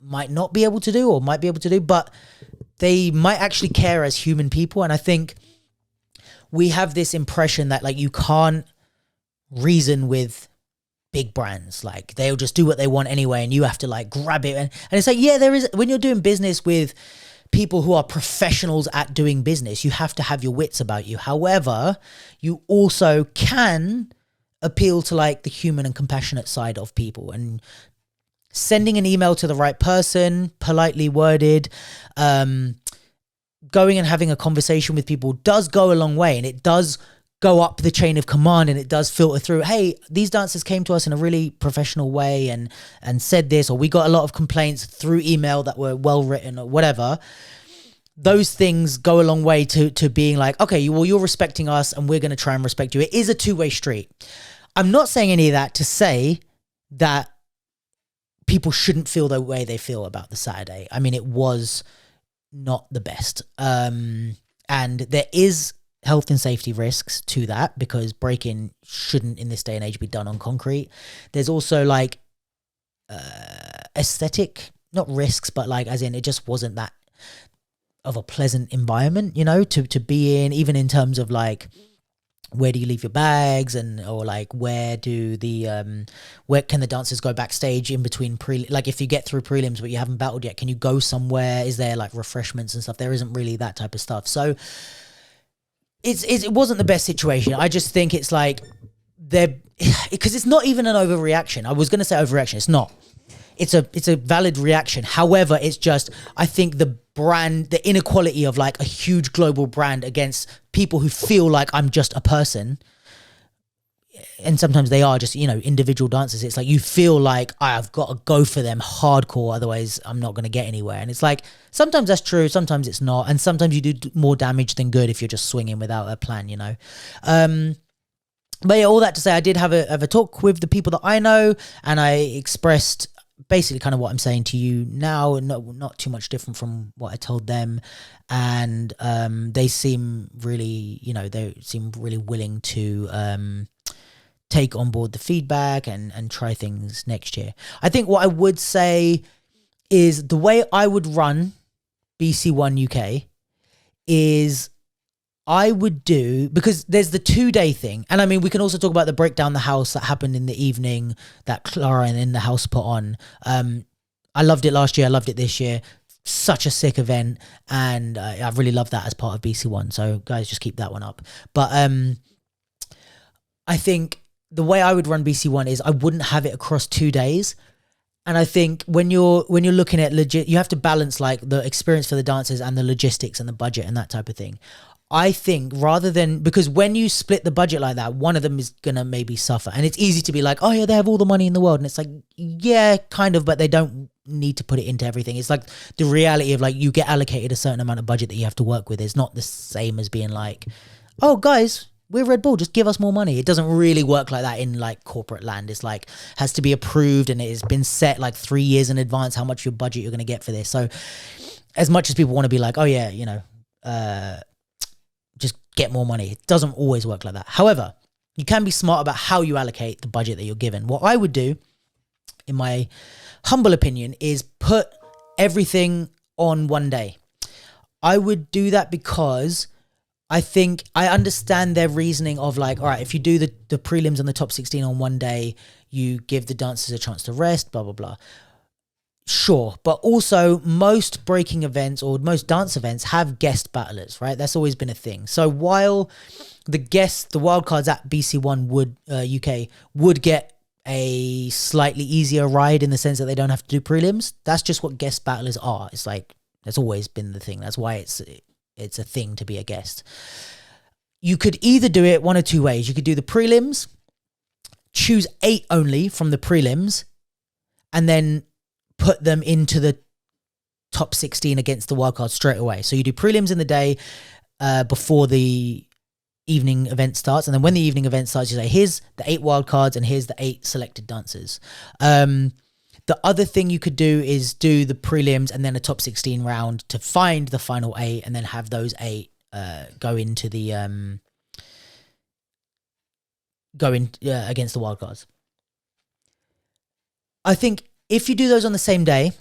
might not be able to do, or might be able to do, but they might actually care as human people. And I think we have this impression that, like, you can't reason with big brands. Like, they'll just do what they want anyway, and you have to, like, grab it. And it's like, yeah, there is, when you're doing business with people who are professionals at doing business, you have to have your wits about you. However, you also can appeal to, like, the human and compassionate side of people, and sending an email to the right person, politely worded, going and having a conversation with people does go a long way, and it does go up the chain of command, and it does filter through, hey, these dancers came to us in a really professional way and said this, or we got a lot of complaints through email that were well written, or whatever. Those things go a long way to being like, okay, well, you're respecting us, and we're going to try and respect you. It is a two-way street. I'm not saying any of that to say that people shouldn't feel the way they feel about the Saturday. I mean, it was not the best. And there is health and safety risks to that, because breaking shouldn't in this day and age be done on concrete. There's also, like, aesthetic, not risks, but, like, as in, it just wasn't that of a pleasant environment, to be in, even in terms of, like, where do you leave your bags, or like, where can the dancers go backstage in between like, if you get through prelims but you haven't battled yet, can you go somewhere? Is there, like, refreshments and stuff? There isn't really that type of stuff. So it wasn't the best situation. I just think it's like, because it's not even an overreaction. I was going to say overreaction. It's not. It's a valid reaction. However, it's just, I think the inequality of, like, a huge global brand against people who feel like I'm just a person, and sometimes they are just, individual dancers. It's like you feel like I've got to go for them hardcore, otherwise I'm not going to get anywhere. And it's like sometimes that's true, sometimes it's not, and sometimes you do more damage than good if you're just swinging without a plan. But yeah, all that to say, I did have a talk with the people that I know, and I expressed basically kind of what I'm saying to you now, not too much different from what I told them. And they seem really, willing to take on board the feedback and try things next year. I think what I would say is the way I would run BC1 UK is I would do, because there's the 2-day thing. And I mean, we can also talk about the breakdown the house that happened in the evening that Clara and In the House put on. I loved it last year. I loved it this year. Such a sick event. And I really love that as part of BC1. So guys, just keep that one up. But I think the way I would run BC1 is I wouldn't have it across 2 days. And I think when you're looking at legit, you have to balance like the experience for the dancers and the logistics and the budget and that type of thing. I think rather than, because when you split the budget like that, one of them is going to maybe suffer. And it's easy to be like, oh yeah, they have all the money in the world. And it's like, yeah, kind of, but they don't need to put it into everything. It's like the reality of like, you get allocated a certain amount of budget that you have to work with. It's not the same as being like, oh guys, we're Red Bull, just give us more money. It doesn't really work like that in like corporate land. It's like, has to be approved and it has been set like 3 years in advance, how much your budget you're going to get for this. So as much as people want to be like, oh yeah, just get more money, it doesn't always work like that. However, you can be smart about how you allocate the budget that you're given. What I would do, in my humble opinion, is put everything on one day. I would do that because I think I understand their reasoning of like, all right, if you do the prelims and the top 16 on one day, you give the dancers a chance to rest, blah, blah, blah. Sure, but also most breaking events or most dance events have guest battlers, right? That's always been a thing. So while the wildcards at BC1 would UK would get a slightly easier ride in the sense that they don't have to do prelims, that's just what guest battlers are. It's like, that's always been the thing. That's why it's a thing to be a guest. You could either do it one of two ways. You could do the prelims, choose 8 only from the prelims, and then put them into the top 16 against the wildcard straight away. So you do prelims in the day before the evening event starts. And then when the evening event starts, you say, here's the 8 wildcards and here's the 8 selected dancers. The other thing you could do is do the prelims and then a top 16 round to find the final 8 and then have those 8 go into the against the wildcards. I think if you do those on the same day,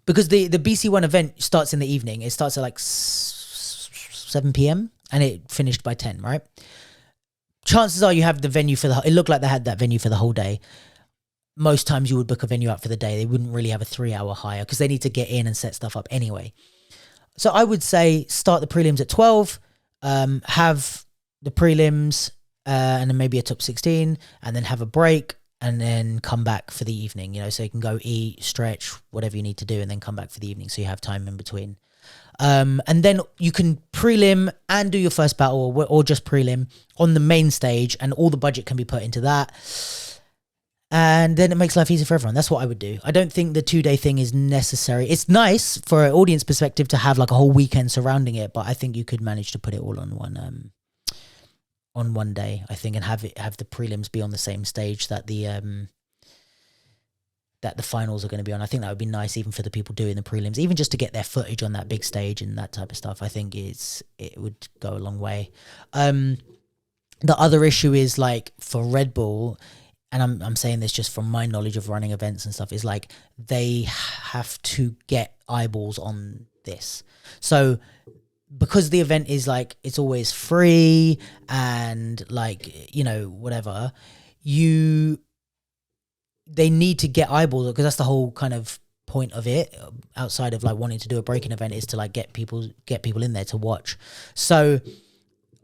because the BC1 event starts in the evening, it starts at like 7 p.m. and it finished by 10, right? Chances are you have the venue it looked like they had that venue for the whole day. Most times you would book a venue out for the day. They wouldn't really have a 3-hour hire because they need to get in and set stuff up anyway. So I would say start the prelims at 12, have the prelims and then maybe a top 16 and then have a break and then come back for the evening, so you can go eat, stretch, whatever you need to do and then come back for the evening so you have time in between. And then you can prelim and do your first battle or just prelim on the main stage and all the budget can be put into that. And then it makes life easier for everyone. That's what I would do. I don't think the 2-day thing is necessary. It's nice for an audience perspective to have like a whole weekend surrounding it, but I think you could manage to put it all on one day, I think, and have the prelims be on the same stage that the finals are going to be on. I think that would be nice even for the people doing the prelims, even just to get their footage on that big stage and that type of stuff. I think it would go a long way. The other issue is like for Red Bull, and I'm saying this just from my knowledge of running events and stuff, is like they have to get eyeballs on this. So because the event is like, it's always free and like, whatever, they need to get eyeballs because that's the whole kind of point of it, outside of like wanting to do a breaking event, is to like get people in there to watch. So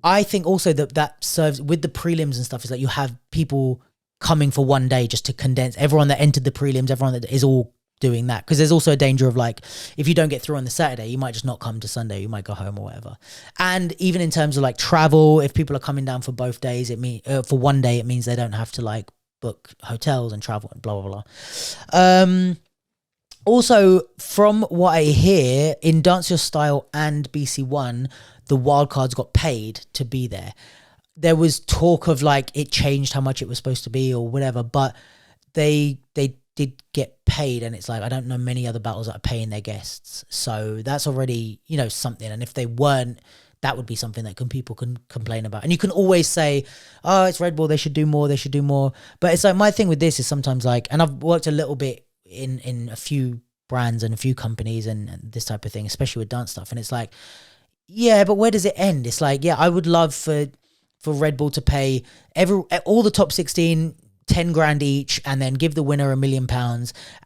I think also that serves with the prelims and stuff, is like you have people coming for one day just to condense everyone that entered the prelims, everyone that is all doing that, because there's also a danger of like, if you don't get through on the Saturday, you might just not come to Sunday, you might go home or whatever. And even in terms of like travel, if people are coming down for both days, for one day, it means they don't have to like book hotels and travel and blah blah blah. Also, from what I hear, in Dance Your Style and BC1, the wildcards got paid to be there. There was talk of like it changed how much it was supposed to be or whatever, but they did get paid, and it's like, I don't know many other battles that are paying their guests, so that's already, you know, something. And if they weren't, that would be something that people can complain about. And you can always say, oh, it's Red Bull, they should do more, but it's like, my thing with this is sometimes like, and I've worked a little bit in a few brands and a few companies and this type of thing, especially with dance stuff, and it's like, yeah, but where does it end? It's like, yeah, I would love for Red Bull to pay all the top 16 10 grand each, and then give the winner £1 million,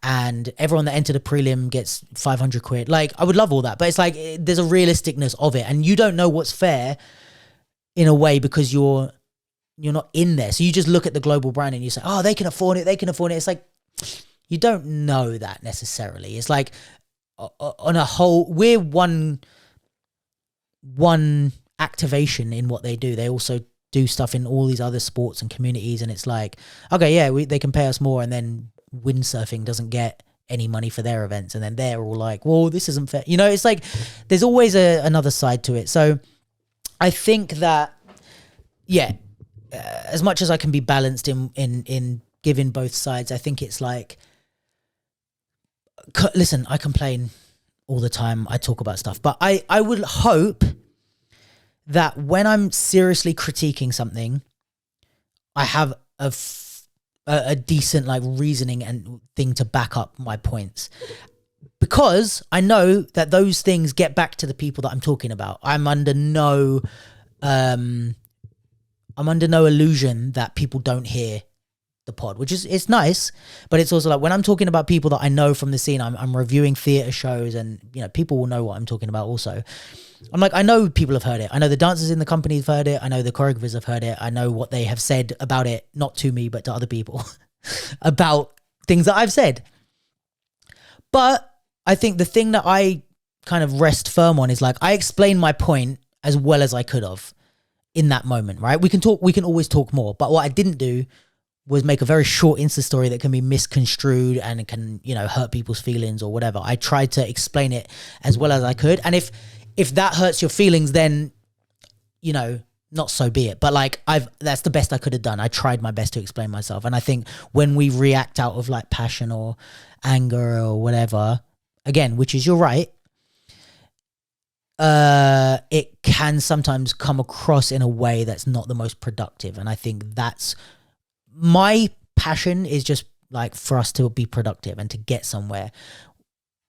and everyone that entered the prelim gets 500 quid. Like, I would love all that, but it's like, there's a realisticness of it, and you don't know what's fair in a way because you're not in there. So you just look at the global brand and you say, oh, they can afford it. It's like, you don't know that necessarily. It's like, on a whole, we're one activation in what they do. They also do stuff in all these other sports and communities, and it's like, okay, yeah, they can pay us more, and then windsurfing doesn't get any money for their events, and then they're all like, well, this isn't fair. You know, it's like, there's always another side to it. So I think that, yeah, as much as I can be balanced in giving both sides, I think it's like, listen, I complain all the time, I talk about stuff, but I would hope that when I'm seriously critiquing something, I have a decent like reasoning and thing to back up my points, because I know that those things get back to the people that I'm talking about. I'm under no illusion that people don't hear the pod, which is, it's nice, but it's also like, when I'm talking about people that I know from the scene, I'm reviewing theatre shows, and you know, people will know what I'm talking about also. I'm like, I know people have heard it. I know the dancers in the company have heard it. I know the choreographers have heard it. I know what they have said about it, not to me, but to other people, about things that I've said. But I think the thing that I kind of rest firm on is like, I explained my point as well as I could have in that moment, right? We can always talk more. But what I didn't do was make a very short Insta story that can be misconstrued and it can, you know, hurt people's feelings or whatever. I tried to explain it as well as I could. And if that hurts your feelings, then, you know, not so be it. But like, that's the best I could have done. I tried my best to explain myself. And I think when we react out of like passion or anger or whatever, again, which is, you're right, it can sometimes come across in a way that's not the most productive. And I think that's, my passion is just like for us to be productive and to get somewhere.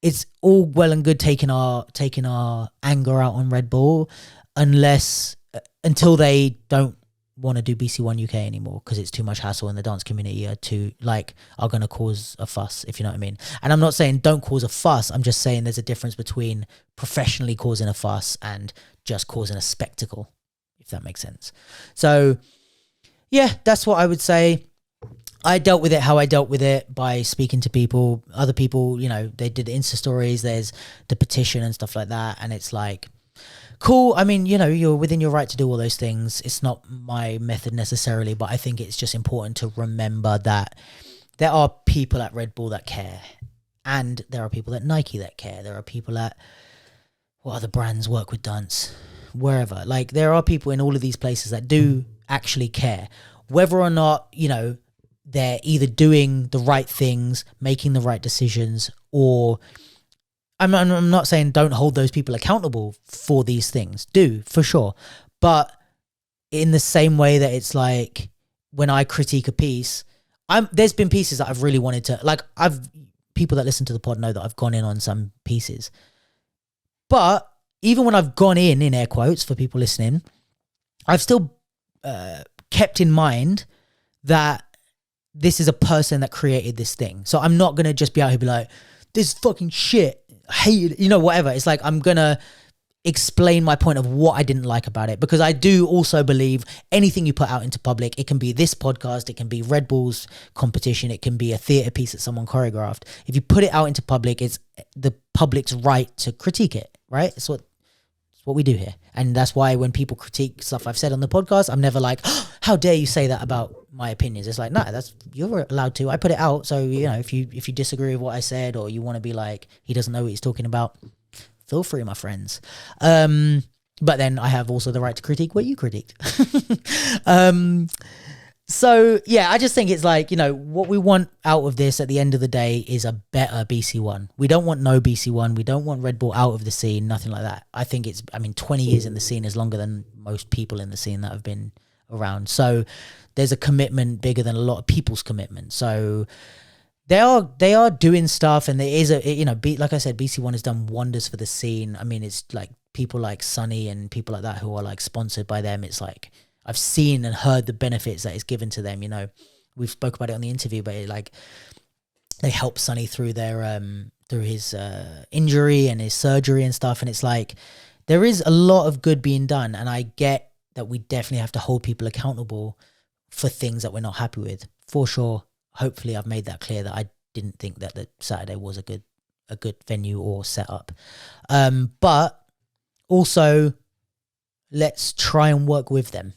It's all well and good taking our anger out on Red Bull, until they don't want to do BC1 UK anymore because it's too much hassle, and the dance community are going to cause a fuss, if you know what I mean. And I'm not saying don't cause a fuss. I'm just saying there's a difference between professionally causing a fuss and just causing a spectacle, if that makes sense. So yeah, that's what I would say. I dealt with it how I dealt with it, by speaking to people. Other people, you know, they did Insta stories, there's the petition and stuff like that. And it's like, cool. I mean, you know, you're within your right to do all those things. It's not my method necessarily, but I think it's just important to remember that there are people at Red Bull that care. And there are people at Nike that care. There are people at, what other brands work with dance? Wherever. Like, there are people in all of these places that do actually care. Whether or not, you know, they're either doing the right things, making the right decisions, or I'm not saying don't hold those people accountable for these things. Do, for sure. But in the same way that it's like, when I critique a piece, there's been pieces that I've really wanted to, like, people that listen to the pod know that I've gone in on some pieces. But even when I've gone in air quotes for people listening, I've still kept in mind that this is a person that created this thing. So I'm not going to just be out here be like, this fucking shit, I hate it, you know, whatever. It's like, explain my point of what I didn't like about it, because I do also believe anything you put out into public, it can be this podcast, it can be Red Bull's competition, it can be a theatre piece that someone choreographed. If you put it out into public, it's the public's right to critique it, right? It's what we do here. And that's why when people critique stuff I've said on the podcast, I'm never like, oh, how dare you say that about my opinions? It's like, no, you're allowed to. I put it out. So, if you disagree with what I said, or you want to be like, he doesn't know what he's talking about, feel free, my friends. But then I have also the right to critique what you critiqued. So yeah, I just think it's like, what we want out of this at the end of the day is a better BC1. We don't want no BC1. We don't want Red Bull out of the scene, nothing like that. I think 20 years in the scene is longer than most people in the scene that have been around. So there's a commitment bigger than a lot of people's commitment. So they are doing stuff, and there is like I said, BC1 has done wonders for the scene. I mean, it's like people like Sunny and people like that who are like sponsored by them. It's like, I've seen and heard the benefits that it's given to them. We've spoke about it on the interview, but they help Sonny through through his injury and his surgery and stuff. And it's like, there is a lot of good being done. And I get that we definitely have to hold people accountable for things that we're not happy with, for sure. Hopefully I've made that clear, that I didn't think that the Saturday was a good venue or setup. But also, let's try and work with them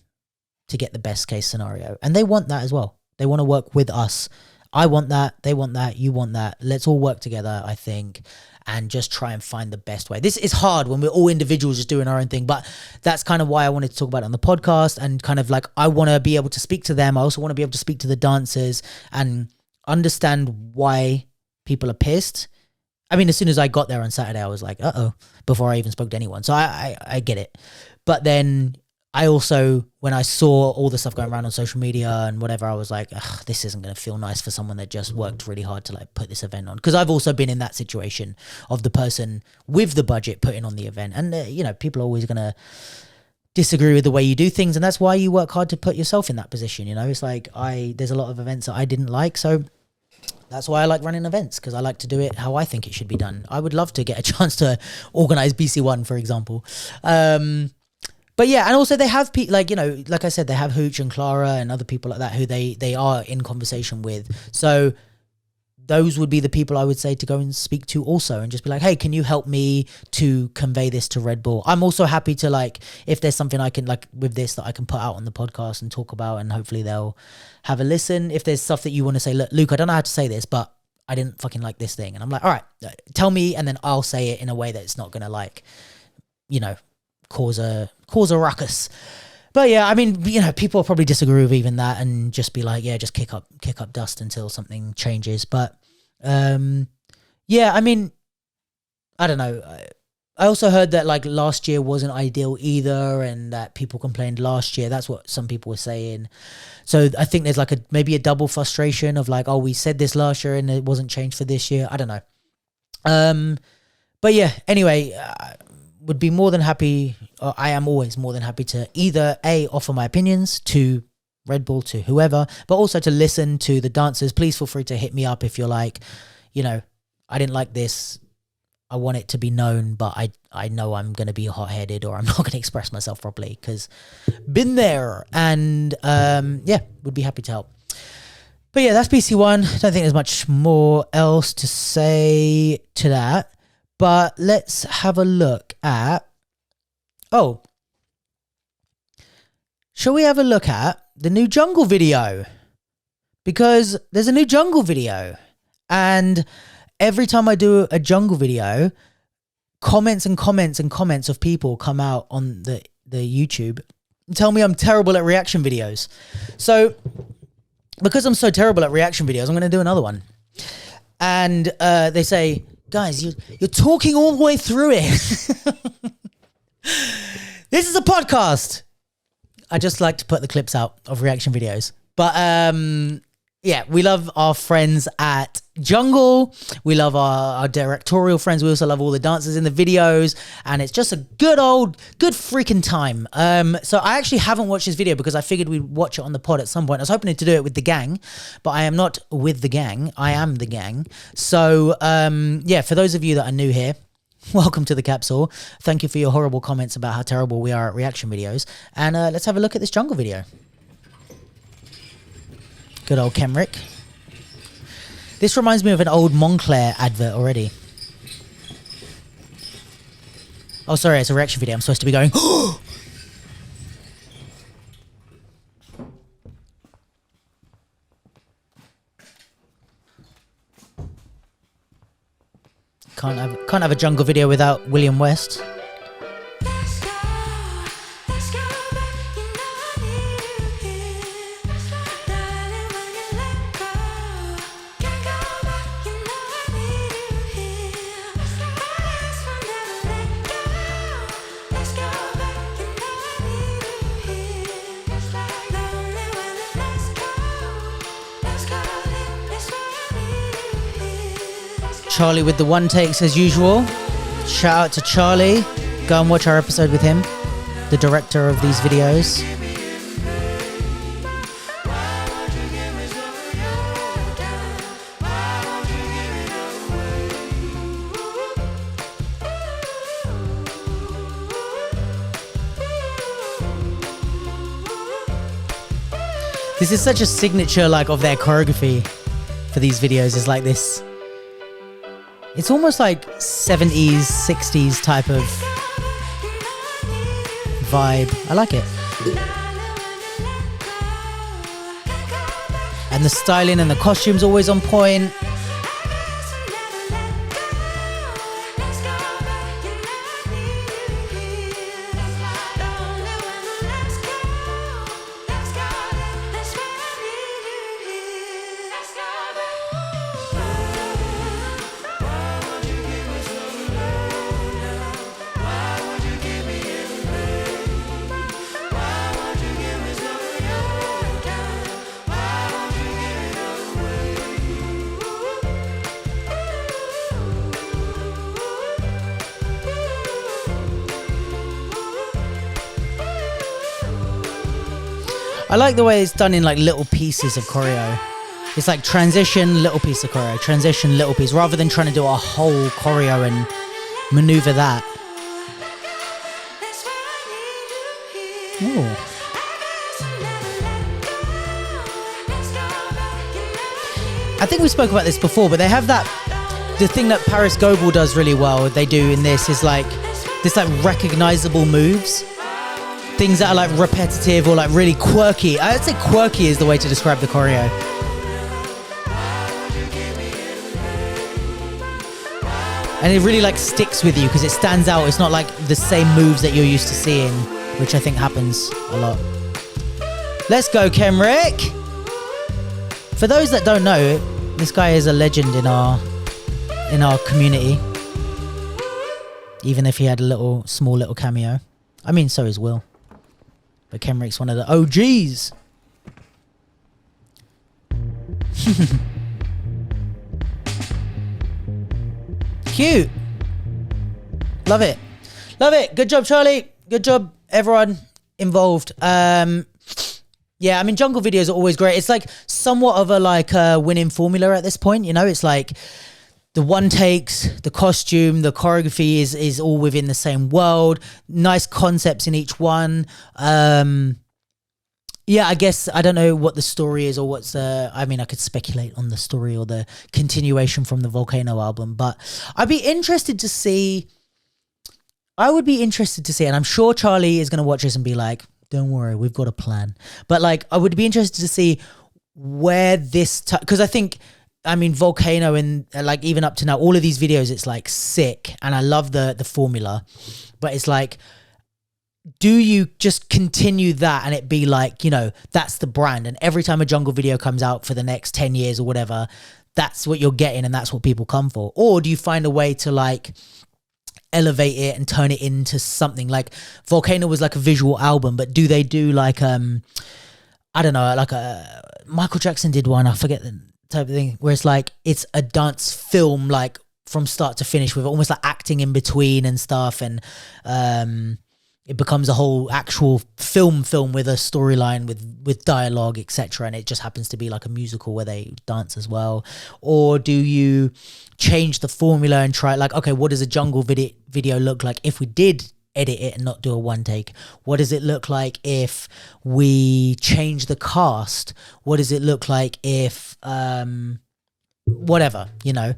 to get the best case scenario. And they want that as well. They want to work with us. I want that. They want that. You want that. Let's all work together, I think, and just try and find the best way. This is hard when we're all individuals just doing our own thing, but that's kind of why I wanted to talk about it on the podcast, and kind of like, I want to be able to speak to them. I also want to be able to speak to the dancers and understand why people are pissed. I mean, as soon as I got there on Saturday, I was like, uh-oh, before I even spoke to anyone. So I get it. But then I also, when I saw all the stuff going around on social media and whatever, I was like, this isn't going to feel nice for someone that just worked really hard to like put this event on. Because I've also been in that situation of the person with the budget putting on the event. And, people are always going to disagree with the way you do things. And that's why you work hard to put yourself in that position. It's like, there's a lot of events that I didn't like. So that's why I like running events, because I like to do it how I think it should be done. I would love to get a chance to organize BC1, for example. But yeah, and also they have people like I said, they have Hooch and Clara and other people like that who they are in conversation with. So those would be the people I would say to go and speak to also, and just be like, hey, can you help me to convey this to Red Bull? I'm also happy to if there's something I can with this that I can put out on the podcast and talk about, and hopefully they'll have a listen. If there's stuff that you want to say, look, Luke, I don't know how to say this, but I didn't fucking like this thing. And I'm like, all right, tell me, and then I'll say it in a way that it's not going to cause a ruckus. But yeah, I mean, people will probably disagree with even that and just be like, yeah, just kick up dust until something changes. But yeah, I mean, I don't know. I also heard that last year wasn't ideal either, and that people complained last year. That's what some people were saying. So I think there's maybe a double frustration of oh, we said this last year and it wasn't changed for this year. I don't know. But yeah, anyway, would be more than happy, or I am always more than happy to either offer my opinions to Red Bull, to whoever, but also to listen to the dancers. Please feel free to hit me up if you're like, I didn't like this, I want it to be known, but I know I'm going to be hot-headed, or I'm not going to express myself properly, because been there. And yeah, would be happy to help. But yeah, that's BC1. I don't think there's much more else to say to that. But let's have a look at... Oh. Shall we have a look at the new Jungle video? Because there's a new Jungle video. And every time I do a Jungle video, comments and comments and comments of people come out on the YouTube and tell me I'm terrible at reaction videos. So, because I'm so terrible at reaction videos, I'm going to do another one. And they say... Guys, you're talking all the way through it. This is a podcast. I just like to put the clips out of reaction videos. But yeah, we love our friends at Jungle. We love our directorial friends. We also love all the dancers in the videos. And it's just a good freaking time. So I actually haven't watched this video because I figured we'd watch it on the pod at some point. I was hoping to do it with the gang, but I am not with the gang. I am the gang. So yeah, for those of you that are new here, Welcome to the capsule. Thank you for your horrible comments about how terrible we are at reaction videos. And let's have a look at this jungle video. Good old Kenrick. This reminds me of an old Moncler advert already. Oh, sorry, it's a reaction video. I'm supposed to be going, Can't have a jungle video without William West. Charlie with the one takes as usual. Shout out to Charlie. Go and watch our episode with him, the director of these videos. This is such a signature like of their choreography for these videos, is like this. It's almost like 70s, 60s type of vibe. I like it. And the styling and the costumes always on point. I like the way it's done in like little pieces of choreo. It's like transition, little piece of choreo, transition, little piece, rather than trying to do a whole choreo and maneuver that. Ooh. I think we spoke about this before, but they have that, the thing that Paris Goebel does really well, they do in this is like, this like recognizable moves. Things that are like repetitive or like really quirky. I'd say quirky is the way to describe the choreo. And it really like sticks with you because it stands out. It's not like the same moves that you're used to seeing, which I think happens a lot. Let's go, Kenrick. For those that don't know, this guy is a legend in our community. Even if he had a small little cameo. I mean, so is Will. But Kenrick's one of the OGs. Cute. Love it. Love it. Good job, Charlie. Good job, everyone involved. Yeah, I mean, jungle videos are always great. It's like somewhat of a like winning formula at this point. You know, it's like the one takes, the costume, the choreography is all within the same world. Nice concepts in each one. Yeah, I guess I don't know what the story is or what's I mean, I could speculate on the story or the continuation from the Volcano album, but I'd be interested to see. I would be interested to see, and I'm sure Charlie is going to watch this and be like, don't worry, we've got a plan. But like, I would be interested to see where this, because I think, I mean, Volcano and like even up to now, all of these videos, it's like sick. And I love the formula, but it's like, do you just continue that and it be like, you know, that's the brand. And every time a jungle video comes out for the next 10 years or whatever, that's what you're getting and that's what people come for. Or do you find a way to like elevate it and turn it into something like Volcano was like a visual album, but do they do like, I don't know, like Michael Jackson did one, I forget the type of thing, where it's like, it's a dance film, like from start to finish with almost like acting in between and stuff. And, it becomes a whole actual film with a storyline with dialogue, etc., and it just happens to be like a musical where they dance as well? Or do you change the formula and try, like, okay, what does a jungle video look like if we did edit it and not do a one take? What does it look like if we change the cast? What does it look like if whatever, you know?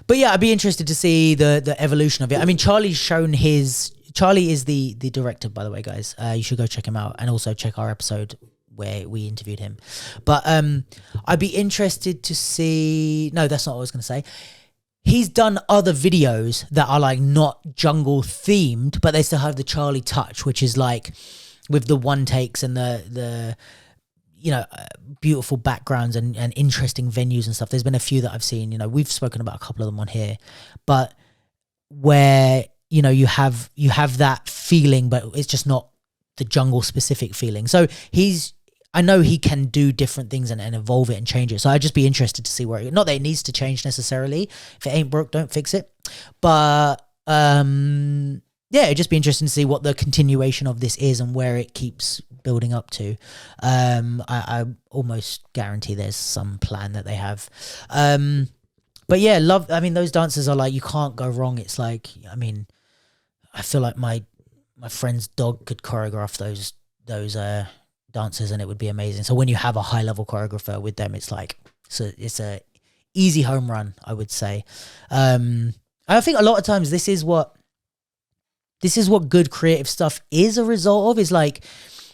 But yeah, I'd be interested to see the evolution of it. I mean, Charlie is the director, by the way, guys. You should go check him out, and also check our episode where we interviewed him. But I'd be interested to see. No, that's not what I was going to say. He's done other videos that are like not jungle themed, but they still have the Charlie touch, which is like with the one takes and the you know, beautiful backgrounds and interesting venues and stuff. There's been a few that I've seen, you know, we've spoken about a couple of them on here, but where, you know, you have that feeling, but it's just not the jungle specific feeling. So I know he can do different things and evolve it and change it. So I'd just be interested to see where, not that it needs to change necessarily. If it ain't broke, don't fix it. But, yeah, it'd just be interesting to see what the continuation of this is and where it keeps building up to. I almost guarantee there's some plan that they have. But yeah, I mean, those dances are like, you can't go wrong. It's like, I mean, I feel like my friend's dog could choreograph those dances and it would be amazing. So when you have a high level choreographer with them, it's like, it's a easy home run, I would say. I think a lot of times this is what good creative stuff is a result of, is like,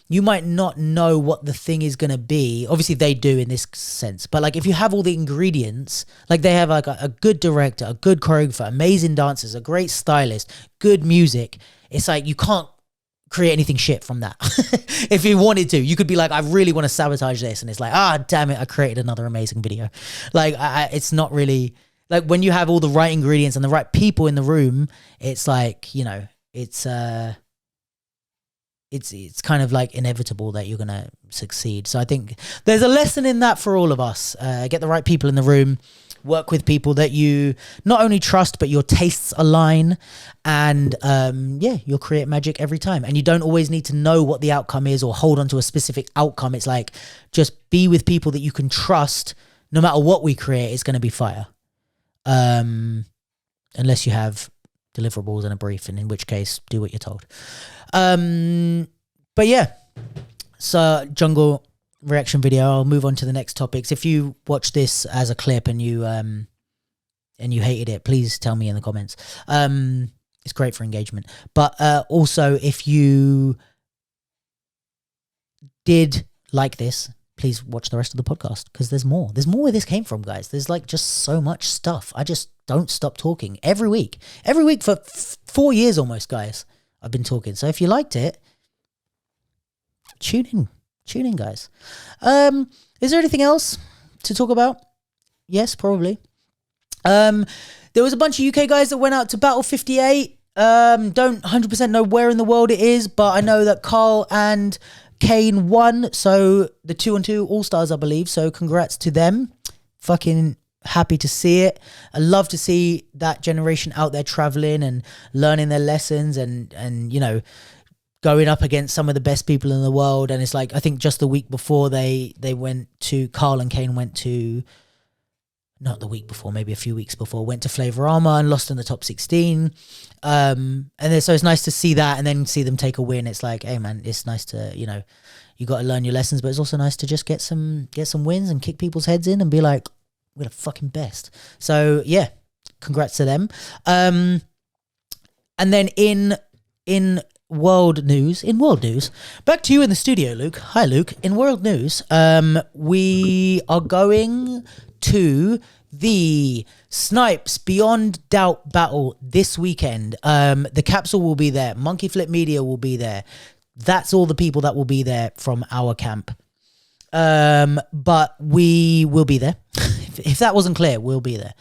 you might not know what the thing is going to be. Obviously they do in this sense, but like if you have all the ingredients, like they have like a good director, a good choreographer, amazing dancers, a great stylist, good music. It's like, you can't create anything shit from that. If you wanted to, you could be like, I really want to sabotage this. And it's like, damn it, I created another amazing video. Like it's not really like, when you have all the right ingredients and the right people in the room, it's like, you know, it's kind of like inevitable that you're going to succeed. So I think there's a lesson in that for all of us. Get the right people in the room, work with people that you not only trust, but your tastes align, and yeah, you'll create magic every time. And you don't always need to know what the outcome is or hold on to a specific outcome. It's like, just be with people that you can trust. No matter what we create, it's going to be fire. Unless you have deliverables and a brief, and in which case, do what you're told. But yeah, so jungle reaction video. I'll move on to the next topics. If you watch this as a clip and you hated it, please tell me in the comments. It's great for engagement. But also, if you did like this, please watch the rest of the podcast, because there's more. There's more where this came from, guys. There's like just so much stuff. I just don't stop talking every week for 4 years almost, guys. I've been talking. So if you liked it, tune in, guys. Is there anything else to talk about? Yes, probably. There was a bunch of UK guys that went out to Battle 58. Don't 100% know where in the world it is, but I know that Carl and Kane won, so the 2-on-2 All-Stars, I believe. So congrats to them. Fucking happy to see it. I love to see that generation out there traveling and learning their lessons and you know, going up against some of the best people in the world. And it's like, I think just the week before they went to, Carl and Kane went to, not the week before, maybe a few weeks before, went to Flavorama and lost in the top 16. And then, so it's nice to see that and then see them take a win. It's like, hey man, it's nice to, you know, you got to learn your lessons, but it's also nice to just get some wins and kick people's heads in and be like, we're the fucking best. So yeah, congrats to them. And then in world news, back to you in the studio, Luke. Hi, Luke. In world news, we are going to the Snipes Beyond Doubt battle this weekend. The capsule will be there. Monkey Flip Media will be there. That's all the people that will be there from our camp. But we will be there. If that wasn't clear, we'll be there.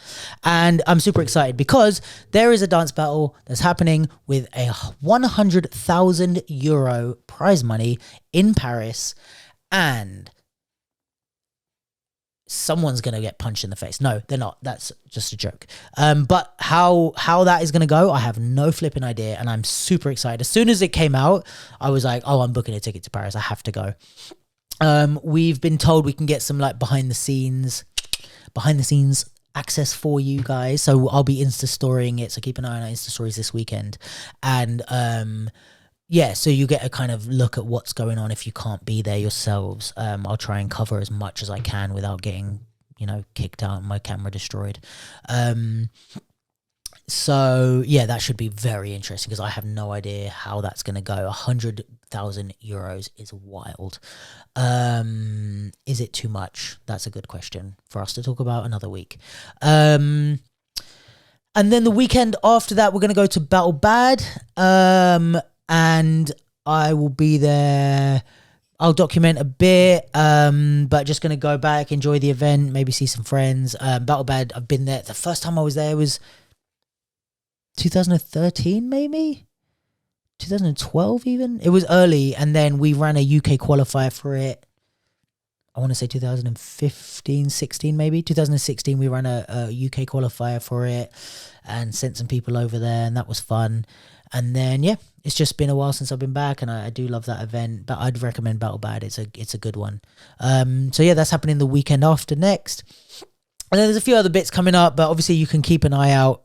And I'm super excited because there is a dance battle that's happening with a 100,000 euro prize money in Paris. And someone's going to get punched in the face. No, they're not. That's just a joke. But how that is going to go, I have no flipping idea. And I'm super excited. As soon as it came out, I was like, oh, I'm booking a ticket to Paris. I have to go. We've been told we can get some like behind the scenes access for you guys. So I'll be Insta storying it. So keep an eye on our Insta stories this weekend. And, yeah, so you get a kind of look at what's going on if you can't be there yourselves. I'll try and cover as much as I can without getting, kicked out and my camera destroyed. So yeah, that should be very interesting because I have no idea how that's going to go. 100,000 euros is wild. Is it too much? That's a good question for us to talk about another week. And then the weekend after that, we're going to go to Battle Bad. And I will be there. I'll document a bit, but just going to go back, enjoy the event, maybe see some friends. Battle Bad, I've been there. The first time I was there was 2013, maybe? 2012 even? It was early, and then we ran a UK qualifier for it. I want to say 2015, 16 maybe. 2016, we ran a UK qualifier for it and sent some people over there, and that was fun. And then, yeah, it's just been a while since I've been back, and I do love that event, but I'd recommend Battle Bad. It's a good one. So, yeah, that's happening the weekend after next. And then there's a few other bits coming up, but obviously you can keep an eye out,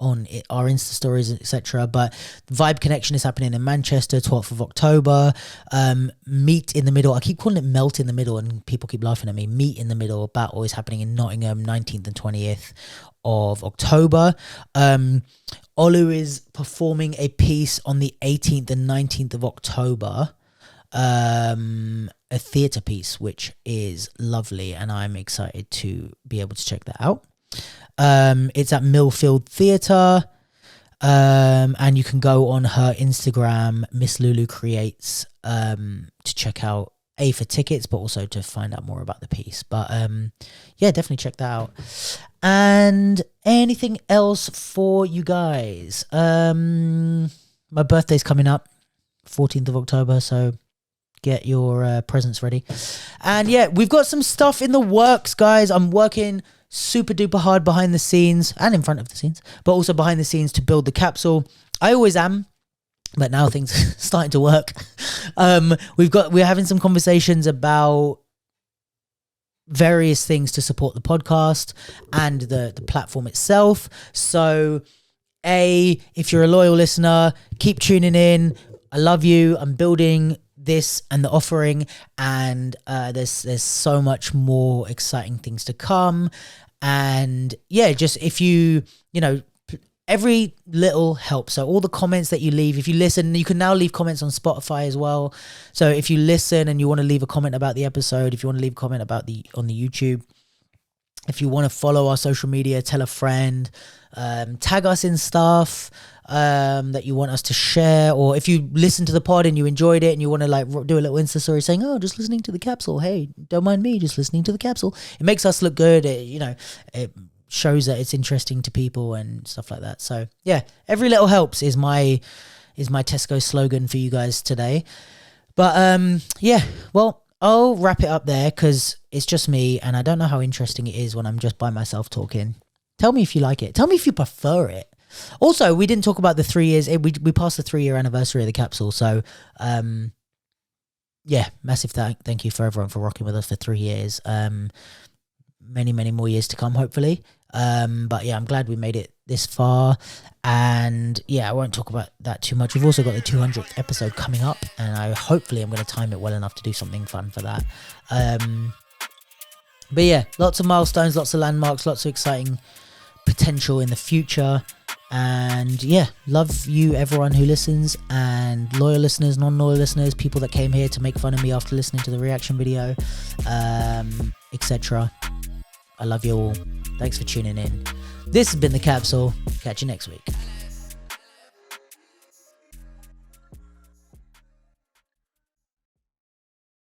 on our Insta stories, etc. But Vibe Connection is happening in Manchester, 12th of October. Meet in the Middle. I keep calling it Melt in the Middle, and people keep laughing at me. Meet in the Middle battle is happening in Nottingham, 19th and 20th of October. Olu is performing a piece on the 18th and 19th of October. A theatre piece, which is lovely, and I'm excited to be able to check that out. It's at Millfield Theatre, and you can go on her Instagram, Miss Lulu Creates, to check out for tickets, but also to find out more about the piece. But yeah, definitely check that out. And anything else for you guys? My birthday's coming up, 14th of October, so get your presents ready. And yeah, we've got some stuff in the works, guys. I'm working super duper hard behind the scenes and in front of the scenes, but also behind the scenes to build the capsule. I always am, but now things are starting to work. We're having some conversations about various things to support the podcast and the platform itself. So if you're a loyal listener, keep tuning in. I love you. I'm building this and the offering, and there's so much more exciting things to come. And yeah, just if you every little helps. So all the comments that you leave, if you listen, you can now leave comments on Spotify as well. So if you listen and you want to leave a comment about the episode, if you want to leave a comment about on the YouTube, if you want to follow our social media, tell a friend, tag us in stuff that you want us to share, or if you listen to the pod and you enjoyed it and you want to like do a little Insta story saying, oh, just listening to the capsule, hey, don't mind me, just listening to the capsule. It makes us look good. It shows that it's interesting to people and stuff like that. So yeah, every little helps is my Tesco slogan for you guys today. But yeah, well, I'll wrap it up there because it's just me and I don't know how interesting it is when I'm just by myself talking. Tell me if you like it. Tell me if you prefer it. Also, we didn't talk about the 3 years. We passed the 3-year anniversary of the capsule. So, yeah, massive thank you for everyone for rocking with us for 3 years. Many, many more years to come, hopefully. But yeah, I'm glad we made it this far. And yeah, I won't talk about that too much. We've also got the 200th episode coming up, and hopefully I'm going to time it well enough to do something fun for that. But yeah, lots of milestones, lots of landmarks, lots of exciting potential in the future. And yeah, love you everyone who listens, and loyal listeners, non-loyal listeners, people that came here to make fun of me after listening to the reaction video, etc. I love you all. Thanks for tuning in. This has been The Capsule. Catch you next week.